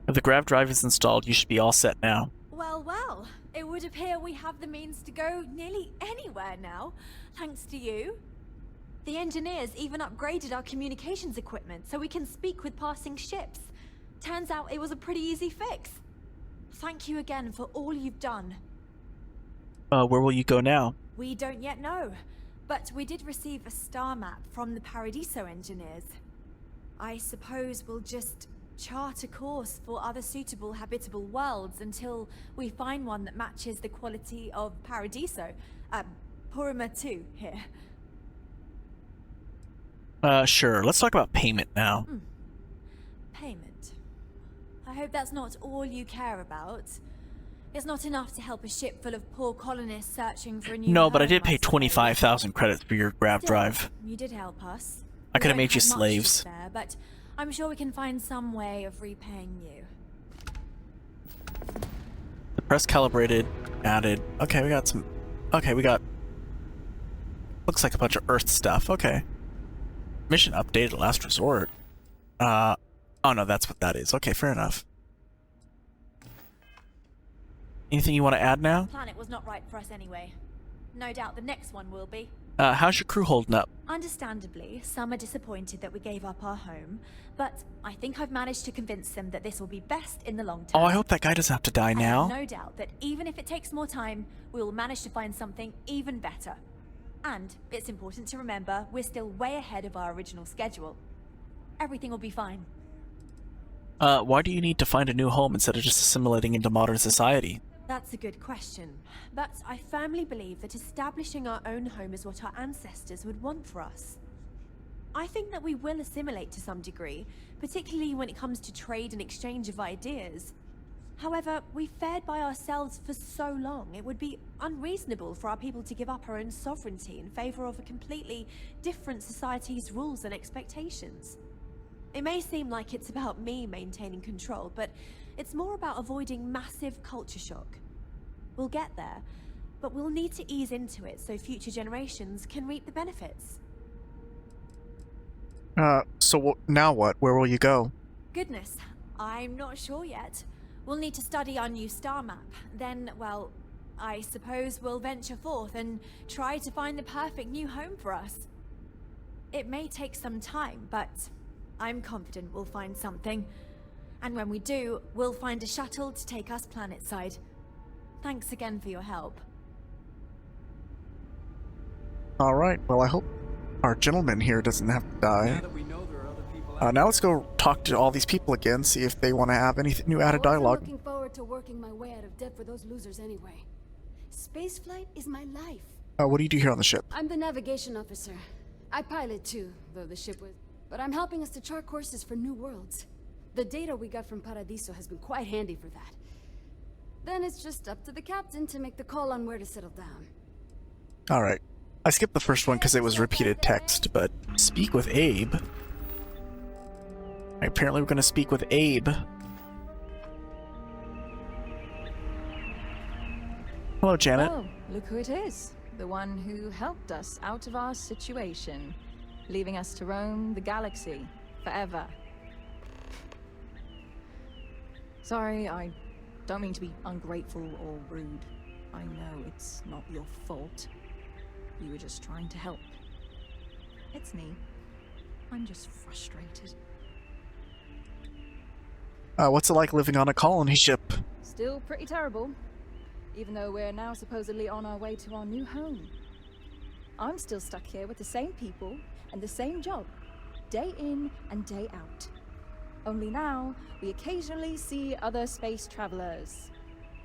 Speaker 2: If the grav drive is installed, you should be all set now.
Speaker 16: Well, well, it would appear we have the means to go nearly anywhere now, thanks to you. The engineers even upgraded our communications equipment so we can speak with passing ships. Turns out it was a pretty easy fix. Thank you again for all you've done.
Speaker 2: Where will you go now?
Speaker 16: We don't yet know, but we did receive a star map from the Paradiso engineers. I suppose we'll just chart a course for other suitable habitable worlds until we find one that matches the quality of Paradiso. Porima 2 here.
Speaker 2: Sure. Let's talk about payment now.
Speaker 16: Payment. I hope that's not all you care about. It's not enough to help a ship full of poor colonists searching for a new
Speaker 2: No, but I
Speaker 16: home,
Speaker 2: did pay
Speaker 16: suppose.
Speaker 2: 25,000 credits for your grav
Speaker 16: Still,
Speaker 2: drive.
Speaker 16: You did help us.
Speaker 2: I could have
Speaker 16: We
Speaker 2: made you
Speaker 16: don't have much to
Speaker 2: slaves.
Speaker 16: spare, but I'm sure we can find some way of repaying you.
Speaker 2: The press calibrated, added. Okay, we got some. Okay, we got. Looks like a bunch of Earth stuff. Okay. Mission updated, last resort. Oh no, that's what that is. Okay, fair enough. Anything you want to add now?
Speaker 16: The planet was not right for us anyway. No doubt the next one will be.
Speaker 2: How's your crew holding up?
Speaker 16: Understandably, some are disappointed that we gave up our home, but I think I've managed to convince them that this will be best in the long term.
Speaker 2: Oh, I hope that guy doesn't have to die
Speaker 16: I
Speaker 2: now.
Speaker 16: have no doubt that even if it takes more time, we will manage to find something even better. And it's important to remember we're still way ahead of our original schedule. Everything will be fine.
Speaker 2: Why do you need to find a new home instead of just assimilating into modern society?
Speaker 17: That's a good question, but I firmly believe that establishing our own home is what our ancestors would want for us. I think that we will assimilate to some degree, particularly when it comes to trade and exchange of ideas. However, we've fared by ourselves for so long, it would be unreasonable for our people to give up our own sovereignty in favor of a completely different society's rules and expectations. It may seem like it's about me maintaining control, but it's more about avoiding massive culture shock. We'll get there, but we'll need to ease into it so future generations can reap the benefits.
Speaker 4: So now what? Where will you go?
Speaker 17: Goodness, I'm not sure yet. We'll need to study our new star map. Then, well, I suppose we'll venture forth and try to find the perfect new home for us. It may take some time, but I'm confident we'll find something. And when we do, we'll find a shuttle to take us planetside. Thanks again for your help.
Speaker 4: Alright, well I hope our gentleman here doesn't have to die. Now let's go talk to all these people again, see if they want to have any new added dialogue.
Speaker 18: I'm looking forward to working my way out of debt for those losers anyway. Spaceflight is my life.
Speaker 4: What do you do here on the ship?
Speaker 18: I'm the navigation officer. I pilot too, though the ship was... But I'm helping us to chart courses for new worlds. The data we got from Paradiso has been quite handy for that. Then it's just up to the captain to make the call on where to settle down.
Speaker 4: Alright. I skipped the first one because it was repeated text, but speak with Abe. Apparently we're going to speak with Abe. Hello, Janet.
Speaker 19: Oh, look who it is. The one who helped us out of our situation, leaving us to roam the galaxy forever. Sorry, I don't mean to be ungrateful or rude. I know it's not your fault. You were just trying to help. It's me. I'm just frustrated.
Speaker 4: What's it like living on a colony ship?
Speaker 19: Still pretty terrible, even though we're now supposedly on our way to our new home. I'm still stuck here with the same people and the same job, day in and day out. Only now, we occasionally see other space travelers.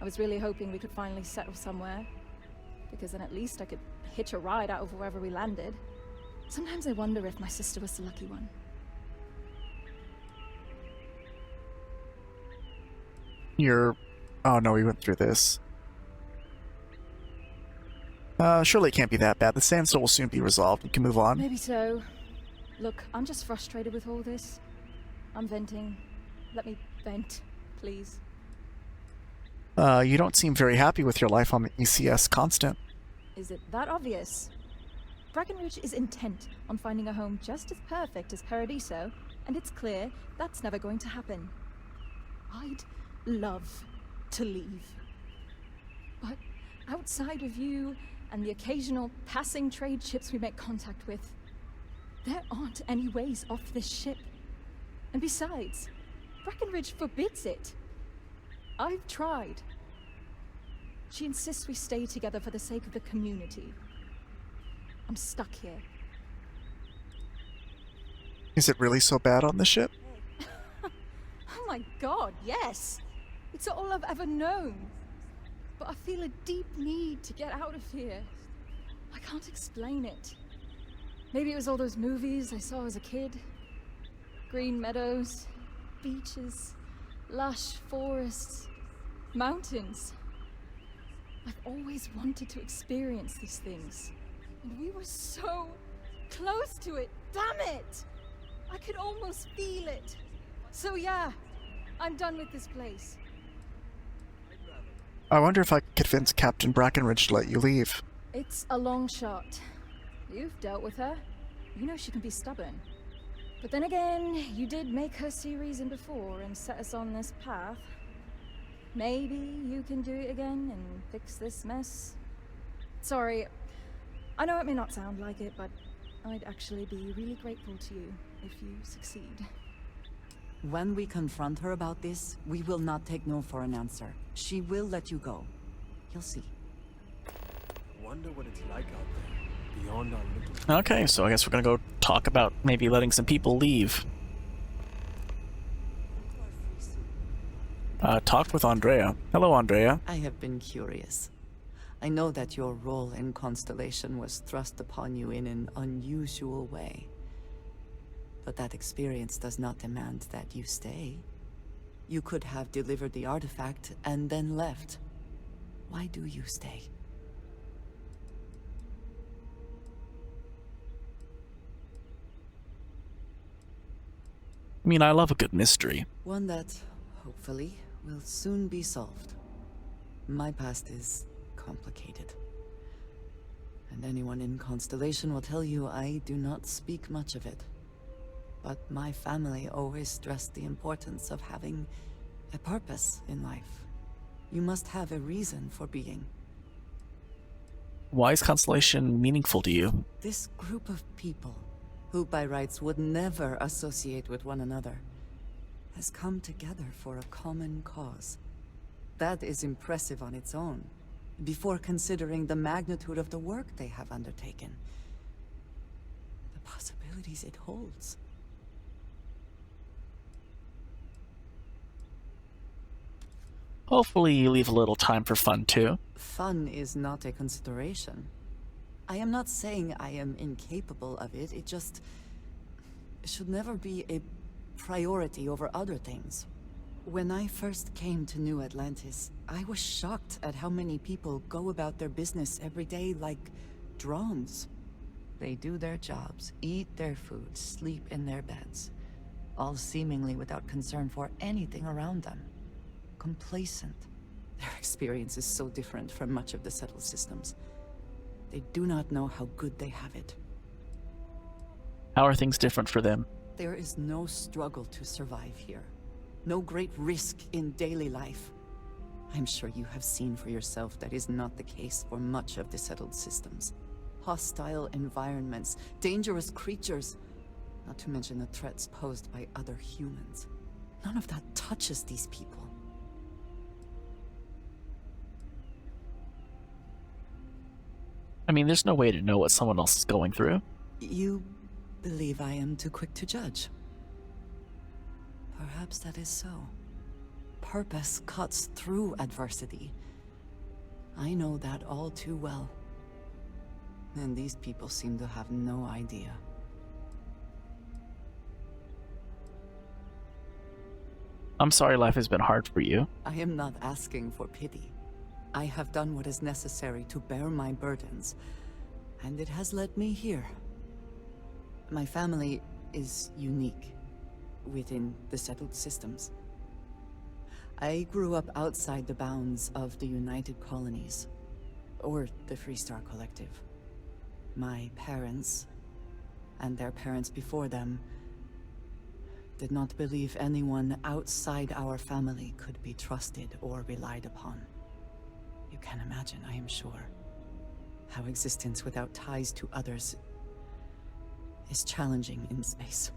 Speaker 19: I was really hoping we could finally settle somewhere, because then at least I could hitch a ride out of wherever we landed. Sometimes I wonder if my sister was the lucky one.
Speaker 4: Oh no, we went through this. Surely it can't be that bad. The sandstorm will soon be resolved. We can move on.
Speaker 19: Maybe so. Look, I'm just frustrated with all this. I'm venting. Let me vent, please.
Speaker 4: You don't seem very happy with your life on the ECS Constant.
Speaker 19: Is it that obvious? Breckenridge is intent on finding a home just as perfect as Paradiso, and it's clear that's never going to happen. I'd love to leave. But outside of you and the occasional passing trade ships we make contact with, there aren't any ways off this ship. And besides, Breckenridge forbids it. I've tried. She insists we stay together for the sake of the community. I'm stuck here.
Speaker 4: Is it really so bad on the ship?
Speaker 19: Oh my god, yes! It's all I've ever known. But I feel a deep need to get out of here. I can't explain it. Maybe it was all those movies I saw as a kid. Green meadows, beaches, lush forests, mountains. I've always wanted to experience these things. And we were so close to it, damn it! I could almost feel it. So yeah, I'm done with this place.
Speaker 4: I wonder if I could convince Captain Brackenridge to let you leave.
Speaker 19: It's a long shot. You've dealt with her. You know she can be stubborn. But then again, you did make her see reason before and set us on this path. Maybe you can do it again and fix this mess. Sorry, I know it may not sound like it, but I'd actually be really grateful to you if you succeed.
Speaker 13: When we confront her about this, we will not take no for an answer. She will let you go. You'll see.
Speaker 5: Wonder what it's like out there, beyond our little...
Speaker 2: Okay, so I guess we're gonna go talk about maybe letting some people leave.
Speaker 4: Talk with Andrea. Hello, Andrea.
Speaker 13: I have been curious. I know that your role in Constellation was thrust upon you in an unusual way. But that experience does not demand that you stay. You could have delivered the artifact and then left. Why do you stay?
Speaker 2: I mean, I love a good mystery.
Speaker 13: One that, hopefully, will soon be solved. My past is complicated. And anyone in Constellation will tell you I do not speak much of it. But my family always stressed the importance of having a purpose in life. You must have a reason for being.
Speaker 2: Why is Constellation meaningful to you?
Speaker 13: This group of people, who by rights would never associate with one another, has come together for a common cause. That is impressive on its own, before considering the magnitude of the work they have undertaken. The possibilities it holds.
Speaker 2: Hopefully you leave a little time for fun too.
Speaker 13: Fun is not a consideration. I am not saying I am incapable of it, it just should never be a priority over other things. When I first came to New Atlantis, I was shocked at how many people go about their business every day like drones. They do their jobs, eat their food, sleep in their beds, all seemingly without concern for anything around them. Complacent. Their experience is so different from much of the settled systems. They do not know how good they have it.
Speaker 2: How are things different for them?
Speaker 13: There is no struggle to survive here. No great risk in daily life. I'm sure you have seen for yourself that is not the case for much of the settled systems. Hostile environments, dangerous creatures, not to mention the threats posed by other humans. None of that touches these people.
Speaker 2: I mean, there's no way to know what someone else is going through.
Speaker 13: You believe I am too quick to judge. Perhaps that is so. Purpose cuts through adversity. I know that all too well. And these people seem to have no idea.
Speaker 2: I'm sorry life has been hard for you.
Speaker 13: I am not asking for pity. I have done what is necessary to bear my burdens, and it has led me here. My family is unique within the settled systems. I grew up outside the bounds of the United Colonies, or the Freestar Collective. My parents, and their parents before them, did not believe anyone outside our family could be trusted or relied upon. You can imagine, I am sure, how existence without ties to others is challenging in space.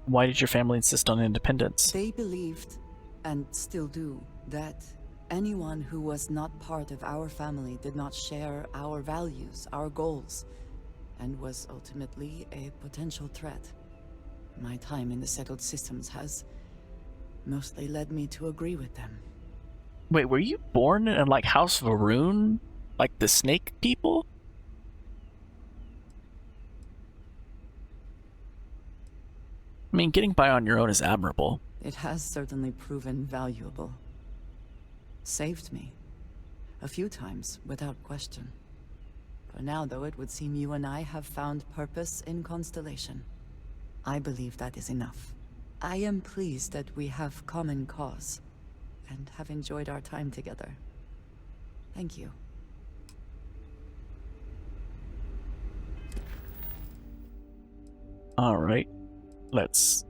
Speaker 2: Why did your family insist on independence?
Speaker 13: They believed, and still do, that anyone who was not part of our family did not share our values, our goals, and was ultimately a potential threat. My time in the settled systems has mostly led me to agree with them.
Speaker 2: Wait, were you born in like House Varun? Like the snake people? I mean, getting by on your own is admirable.
Speaker 13: It has certainly proven valuable. Saved me. A few times, without question. For now, though, it would seem you and I have found purpose in Constellation. I believe that is enough. I am pleased that we have common cause, and have enjoyed our time together. Thank you.
Speaker 2: Alright. Let's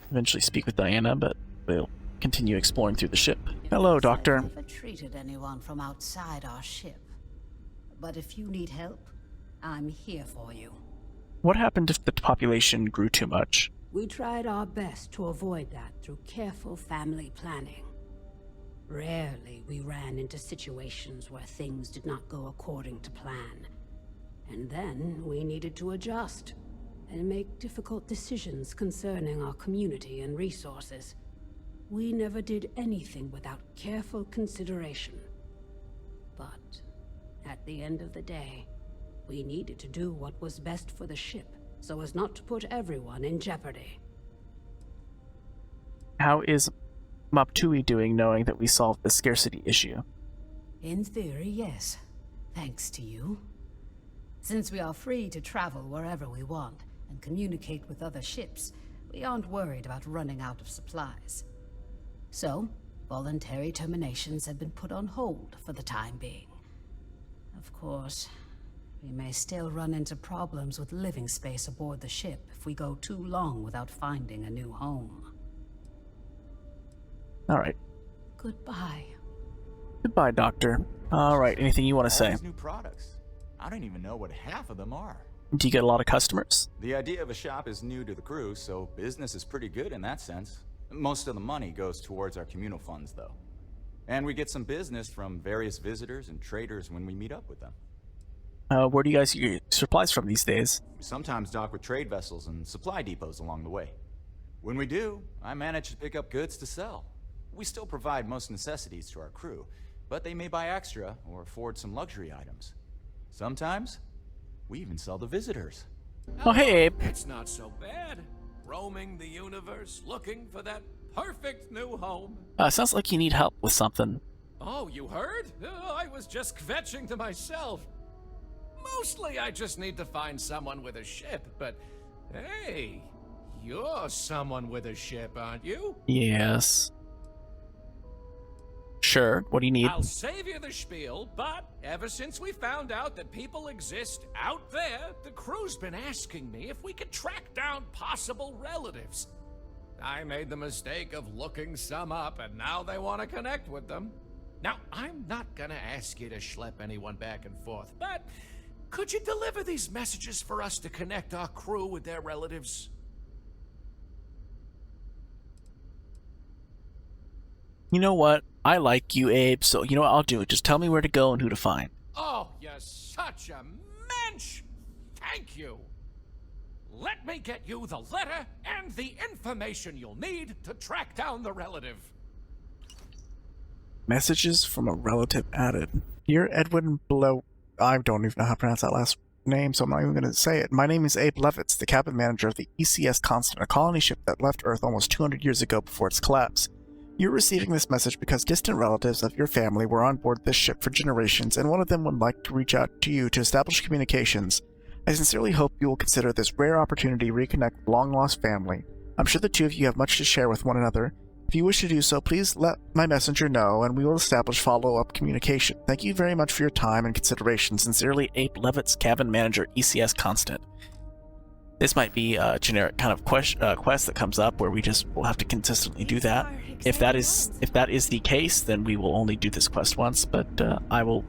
Speaker 2: eventually speak with Diana, but we'll continue exploring through the ship. Hello, Doctor.
Speaker 20: I've never treated anyone from outside our ship. But if you need help, I'm here for you.
Speaker 2: What happened if the population grew too much?
Speaker 20: We tried our best to avoid that through careful family planning. Rarely we ran into situations where things did not go according to plan. And then we needed to adjust and make difficult decisions concerning our community and resources. We never did anything without careful consideration. But at the end of the day, we needed to do what was best for the ship, so as not to put everyone in jeopardy.
Speaker 2: How is Maptui doing knowing that we solved the scarcity issue?
Speaker 20: In theory, yes. Thanks to you. Since we are free to travel wherever we want and communicate with other ships, we aren't worried about running out of supplies. So, voluntary terminations have been put on hold for the time being. Of course, we may still run into problems with living space aboard the ship if we go too long without finding a new home.
Speaker 2: Alright.
Speaker 20: Goodbye.
Speaker 2: Goodbye, Doctor. Alright, anything you want to say?
Speaker 21: These new products. I don't even know what half of them are.
Speaker 2: Do you get a lot of customers?
Speaker 21: The idea of a shop is new to the crew, so business is pretty good in that sense. Most of the money goes towards our communal funds, though. And we get some business from various visitors and traders when we meet up with them.
Speaker 2: Where do you guys get your supplies from these days?
Speaker 21: We sometimes dock with trade vessels and supply depots along the way. When we do, I manage to pick up goods to sell. We still provide most necessities to our crew, but they may buy extra or afford some luxury items. Sometimes, we even sell to visitors.
Speaker 2: Oh, hey, Abe.
Speaker 22: It's not so bad. Roaming the universe, looking for that perfect new home.
Speaker 2: Sounds like you need help with something.
Speaker 22: Oh, you heard? I was just kvetching to myself. Mostly I just need to find someone with a ship, but hey, you're someone with a ship, aren't you?
Speaker 2: Yes. Sure, what do you need?
Speaker 22: I'll save you the spiel, but ever since we found out that people exist out there, the crew's been asking me if we could track down possible relatives. I made the mistake of looking some up, and now they want to connect with them. Now, I'm not gonna ask you to schlep anyone back and forth, but could you deliver these messages for us to connect our crew with their relatives?
Speaker 2: You know what? I like you, Abe, so you know what I'll do? Just tell me where to go and who to find.
Speaker 22: Oh, you're such a mensch! Thank you! Let me get you the letter and the information you'll need to track down the relative.
Speaker 4: Messages from a relative added. Dear Edwin Blow... I don't even know how to pronounce that last name, so I'm not even going to say it. My name is Abe Levitz, the cabin manager of the ECS Constant, a colony ship that left Earth almost 200 years ago before its collapse. You're receiving this message because distant relatives of your family were on board this ship for generations, and one of them would like to reach out to you to establish communications. I sincerely hope you will consider this rare opportunity to reconnect with long-lost family. I'm sure the two of you have much to share with one another. If you wish to do so, please let my messenger know, and we will establish follow-up communication. Thank you very much for your time and consideration. Sincerely, Abe Levitz, cabin manager, ECS Constant. This might be a generic kind of quest that comes up where we just will have to consistently do that. If that is the case, then we will only do this quest once, but I will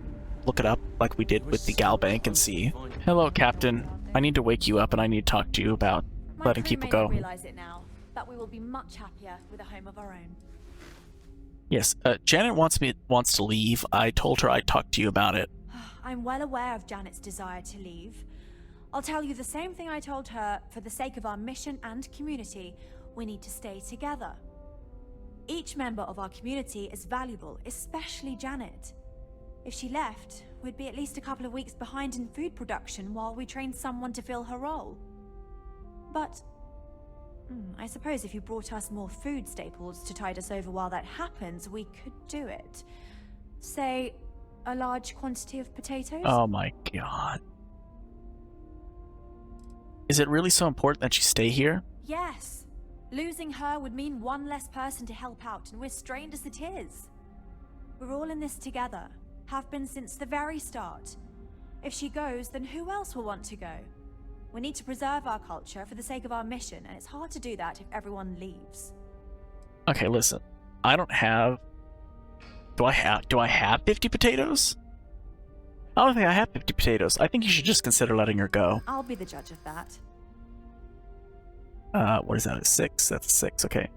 Speaker 4: look it up like we did with the Gal Bank and see. Hello, Captain. I need to wake you up and I need to talk to you about letting people go.
Speaker 16: I realize it now, but we will be much happier with a home of our own.
Speaker 2: Yes, Janet wants to leave. I told her I'd talk to you about it.
Speaker 16: I'm well aware of Janet's desire to leave. I'll tell you the same thing I told her. For the sake of our mission and community, we need to stay together. Each member of our community is valuable, especially Janet. If she left, we'd be at least a couple of weeks behind in food production while we trained someone to fill her role. But I suppose if you brought us more food staples to tide us over while that happens, we could do it. Say, a large quantity of potatoes?
Speaker 2: Oh my god. Is it really so important that you stay here?
Speaker 16: Yes. Losing her would mean one less person to help out, and we're strained as it is. We're all in this together, have been since the very start. If she goes, then who else will want to go? We need to preserve our culture for the sake of our mission, and it's hard to do that if everyone leaves.
Speaker 2: Okay, listen. I don't have... Do I have 50 potatoes? I don't think I have 50 potatoes. I think you should just consider letting her go.
Speaker 16: I'll be the judge of that.
Speaker 2: What is that, a 6? That's a 6, okay.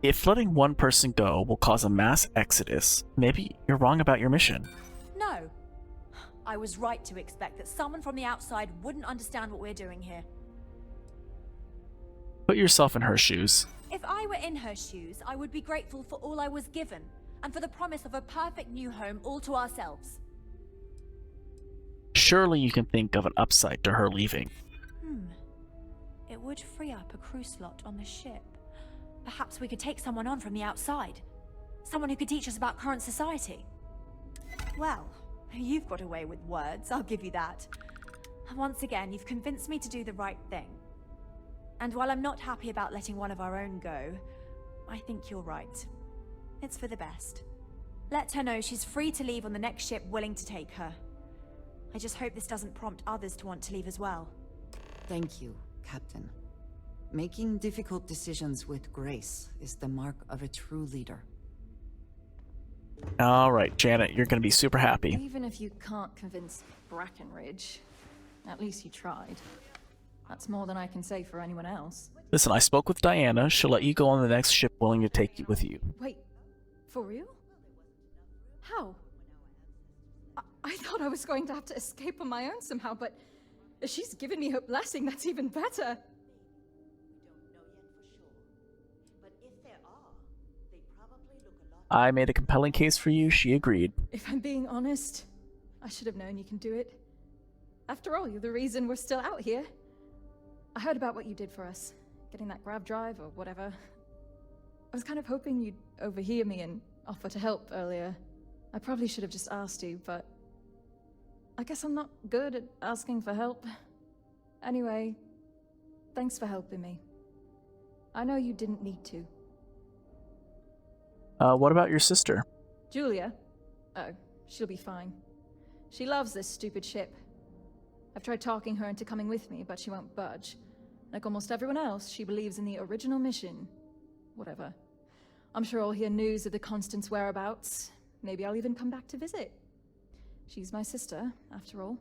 Speaker 2: If letting one person go will cause a mass exodus, maybe you're wrong about your mission.
Speaker 16: No. I was right to expect that someone from the outside wouldn't understand what we're doing here.
Speaker 2: Put yourself in her shoes.
Speaker 16: If I were in her shoes, I would be grateful for all I was given, and for the promise of a perfect new home all to ourselves.
Speaker 2: Surely you can think of an upside to her leaving.
Speaker 16: It would free up a crew slot on the ship. Perhaps we could take someone on from the outside. Someone who could teach us about current society. Well, you've got a way with words, I'll give you that. Once again, you've convinced me to do the right thing. And while I'm not happy about letting one of our own go, I think you're right. It's for the best. Let her know she's free to leave on the next ship willing to take her. I just hope this doesn't prompt others to want to leave as well.
Speaker 13: Thank you, Captain. Making difficult decisions with grace is the mark of a true leader.
Speaker 2: Alright, Janet, you're gonna be super happy.
Speaker 1: Even if you can't convince Brackenridge, at least you tried. That's more than I can say for anyone else.
Speaker 2: Listen, I spoke with Diana. She'll let you go on the next ship willing to take you with you.
Speaker 1: Wait, for real? How? I thought I was going to have to escape on my own somehow, but if she's given me her blessing, that's even better.
Speaker 2: I made a compelling case for you. She agreed.
Speaker 1: If I'm being honest, I should have known you can do it. After all, you're the reason we're still out here. I heard about what you did for us, getting that grav drive or whatever. I was kind of hoping you'd overhear me and offer to help earlier. I probably should have just asked you, but I guess I'm not good at asking for help. Anyway, thanks for helping me. I know you didn't need to.
Speaker 2: What about your sister?
Speaker 1: Julia? Oh, she'll be fine. She loves this stupid ship. I've tried talking her into coming with me, but she won't budge. Like almost everyone else, she believes in the original mission. Whatever. I'm sure I'll hear news of the Constant's whereabouts. Maybe I'll even come back to visit. She's my sister, after all.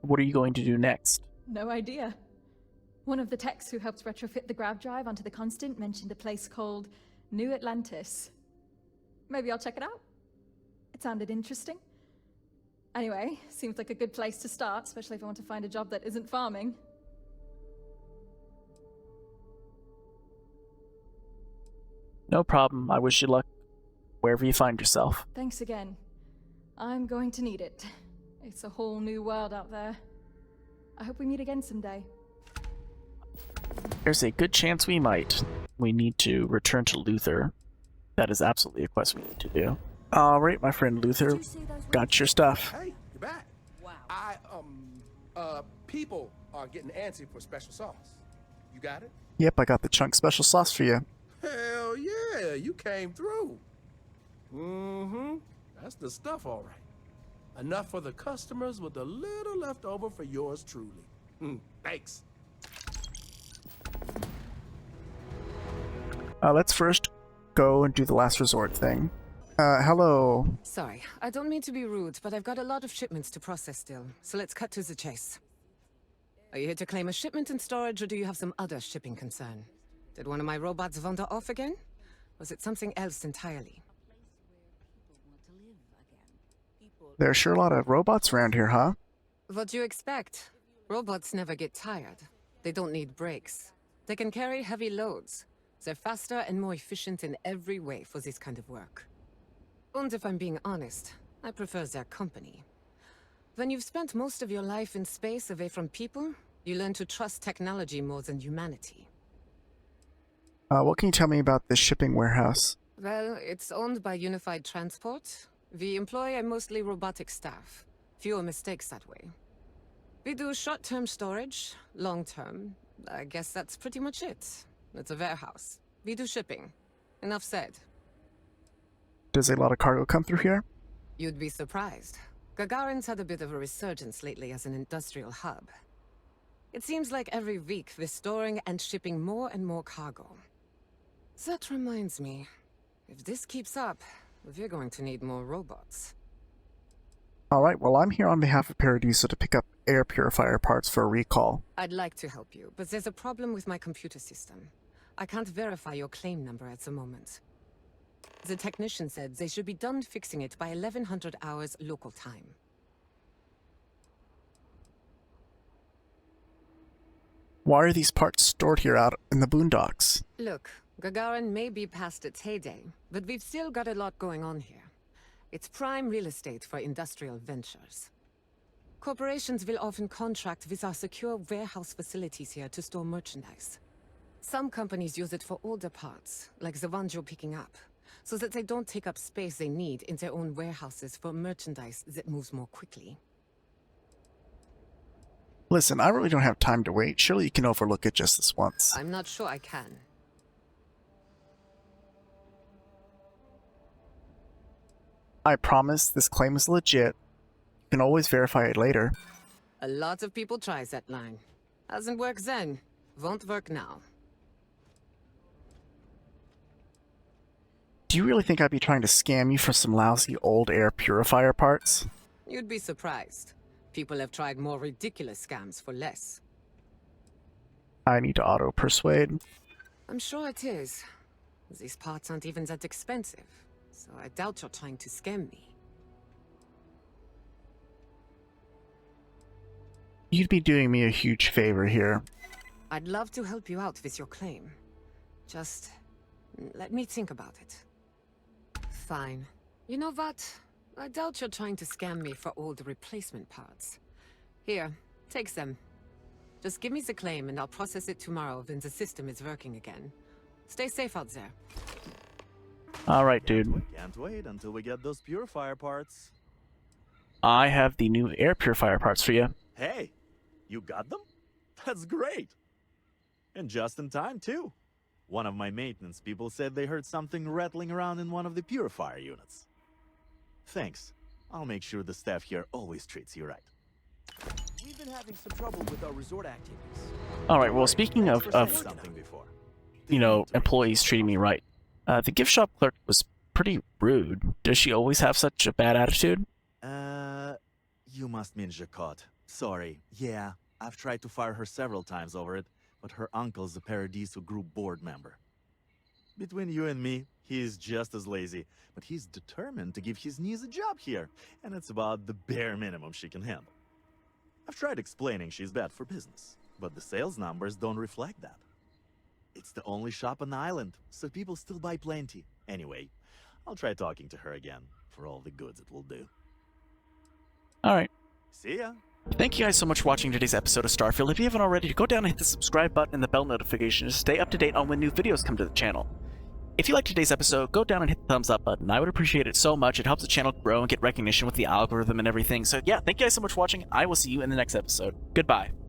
Speaker 2: What are you going to do next?
Speaker 1: No idea. One of the techs who helped retrofit the grav drive onto the Constant mentioned a place called New Atlantis. Maybe I'll check it out. It sounded interesting. Anyway, seems like a good place to start, especially if I want to find a job that isn't farming.
Speaker 2: No problem. I wish you luck wherever you find yourself.
Speaker 1: Thanks again. I'm going to need it. It's a whole new world out there. I hope we meet again someday.
Speaker 2: There's a good chance we might. We need to return to Luther. That is absolutely a quest we need to do. Alright, my friend Luther. Got your stuff.
Speaker 11: Hey, you're back. Wow. People are getting antsy for special sauce. You got it?
Speaker 4: Yep, I got the chunk special sauce for you.
Speaker 11: Hell yeah, you came through. Mm-hmm. That's the stuff, all right. Enough for the customers with a little left over for yours truly. Thanks.
Speaker 4: Let's first go and do the last resort thing. Hello.
Speaker 6: Sorry, I don't mean to be rude, but I've got a lot of shipments to process still, so let's cut to the chase. Are you here to claim a shipment in storage, or do you have some other shipping concern? Did one of my robots wander off again? Was it something else entirely?
Speaker 4: There's sure a lot of robots around here, huh?
Speaker 6: What do you expect? Robots never get tired. They don't need breaks. They can carry heavy loads. They're faster and more efficient in every way for this kind of work. And if I'm being honest, I prefer their company. When you've spent most of your life in space away from people, you learn to trust technology more than humanity.
Speaker 4: What can you tell me about this shipping warehouse?
Speaker 6: Well, it's owned by Unified Transport. We employ a mostly robotic staff. Fewer mistakes that way. We do short-term storage, long-term. I guess that's pretty much it. It's a warehouse. We do shipping. Enough said.
Speaker 4: Does a lot of cargo come through here?
Speaker 6: You'd be surprised. Gagarin's had a bit of a resurgence lately as an industrial hub. It seems like every week we're storing and shipping more and more cargo. That reminds me, if this keeps up, we're going to need more robots.
Speaker 4: Alright, well I'm here on behalf of Paradiso to pick up air purifier parts for a recall.
Speaker 6: I'd like to help you, but there's a problem with my computer system. I can't verify your claim number at the moment. The technician said they should be done fixing it by 1100 hours local time.
Speaker 4: Why are these parts stored here out in the boondocks?
Speaker 6: Look, Gagarin may be past its heyday, but we've still got a lot going on here. It's prime real estate for industrial ventures. Corporations will often contract with our secure warehouse facilities here to store merchandise. Some companies use it for older parts, like the ones you're picking up, so that they don't take up space they need in their own warehouses for merchandise that moves more quickly.
Speaker 4: Listen, I really don't have time to wait. Surely you can overlook it just this once.
Speaker 6: I'm not sure I can.
Speaker 4: I promise this claim is legit. You can always verify it later.
Speaker 6: A lot of people tries that line. Hasn't worked then. Won't work now.
Speaker 4: Do you really think I'd be trying to scam you for some lousy old air purifier parts?
Speaker 6: You'd be surprised. People have tried more ridiculous scams for less.
Speaker 4: I need to auto-persuade.
Speaker 6: I'm sure it is. These parts aren't even that expensive, so I doubt you're trying to scam me.
Speaker 4: You'd be doing me a huge favor here.
Speaker 6: I'd love to help you out with your claim. Just let me think about it. Fine. You know what? I doubt you're trying to scam me for all the replacement parts. Here, take them. Just give me the claim and I'll process it tomorrow when the system is working again. Stay safe out there.
Speaker 4: Alright, dude.
Speaker 7: Can't wait until we get those purifier parts.
Speaker 2: I have the new air purifier parts for you.
Speaker 7: Hey, you got them? That's great. And just in time, too. One of my maintenance people said they heard something rattling around in one of the purifier units. Thanks. I'll make sure the staff here always treats you right.
Speaker 8: We've been having some trouble with our resort activities.
Speaker 2: Alright, well, speaking of you know, employees treating me right, the gift shop clerk was pretty rude. Does she always have such a bad attitude?
Speaker 7: You must mean Jacquot. Sorry. Yeah, I've tried to fire her several times over it, but her uncle's a Paradiso group board member. Between you and me, he's just as lazy, but he's determined to give his niece a job here, and it's about the bare minimum she can handle. I've tried explaining she's bad for business, but the sales numbers don't reflect that. It's the only shop on the island, so people still buy plenty. Anyway, I'll try talking to her again, for all the goods it will do.
Speaker 2: Alright.
Speaker 7: See ya!
Speaker 2: Thank you guys so much for watching today's episode of Starfield. If you haven't already, go down and hit the subscribe button and the bell notification to stay up to date on when new videos come to the channel. If you liked today's episode, go down and hit the thumbs up button. I would appreciate it so much. It helps the channel grow and get recognition with the algorithm and everything. So yeah, thank you guys so much for watching. I will see you in the next episode. Goodbye.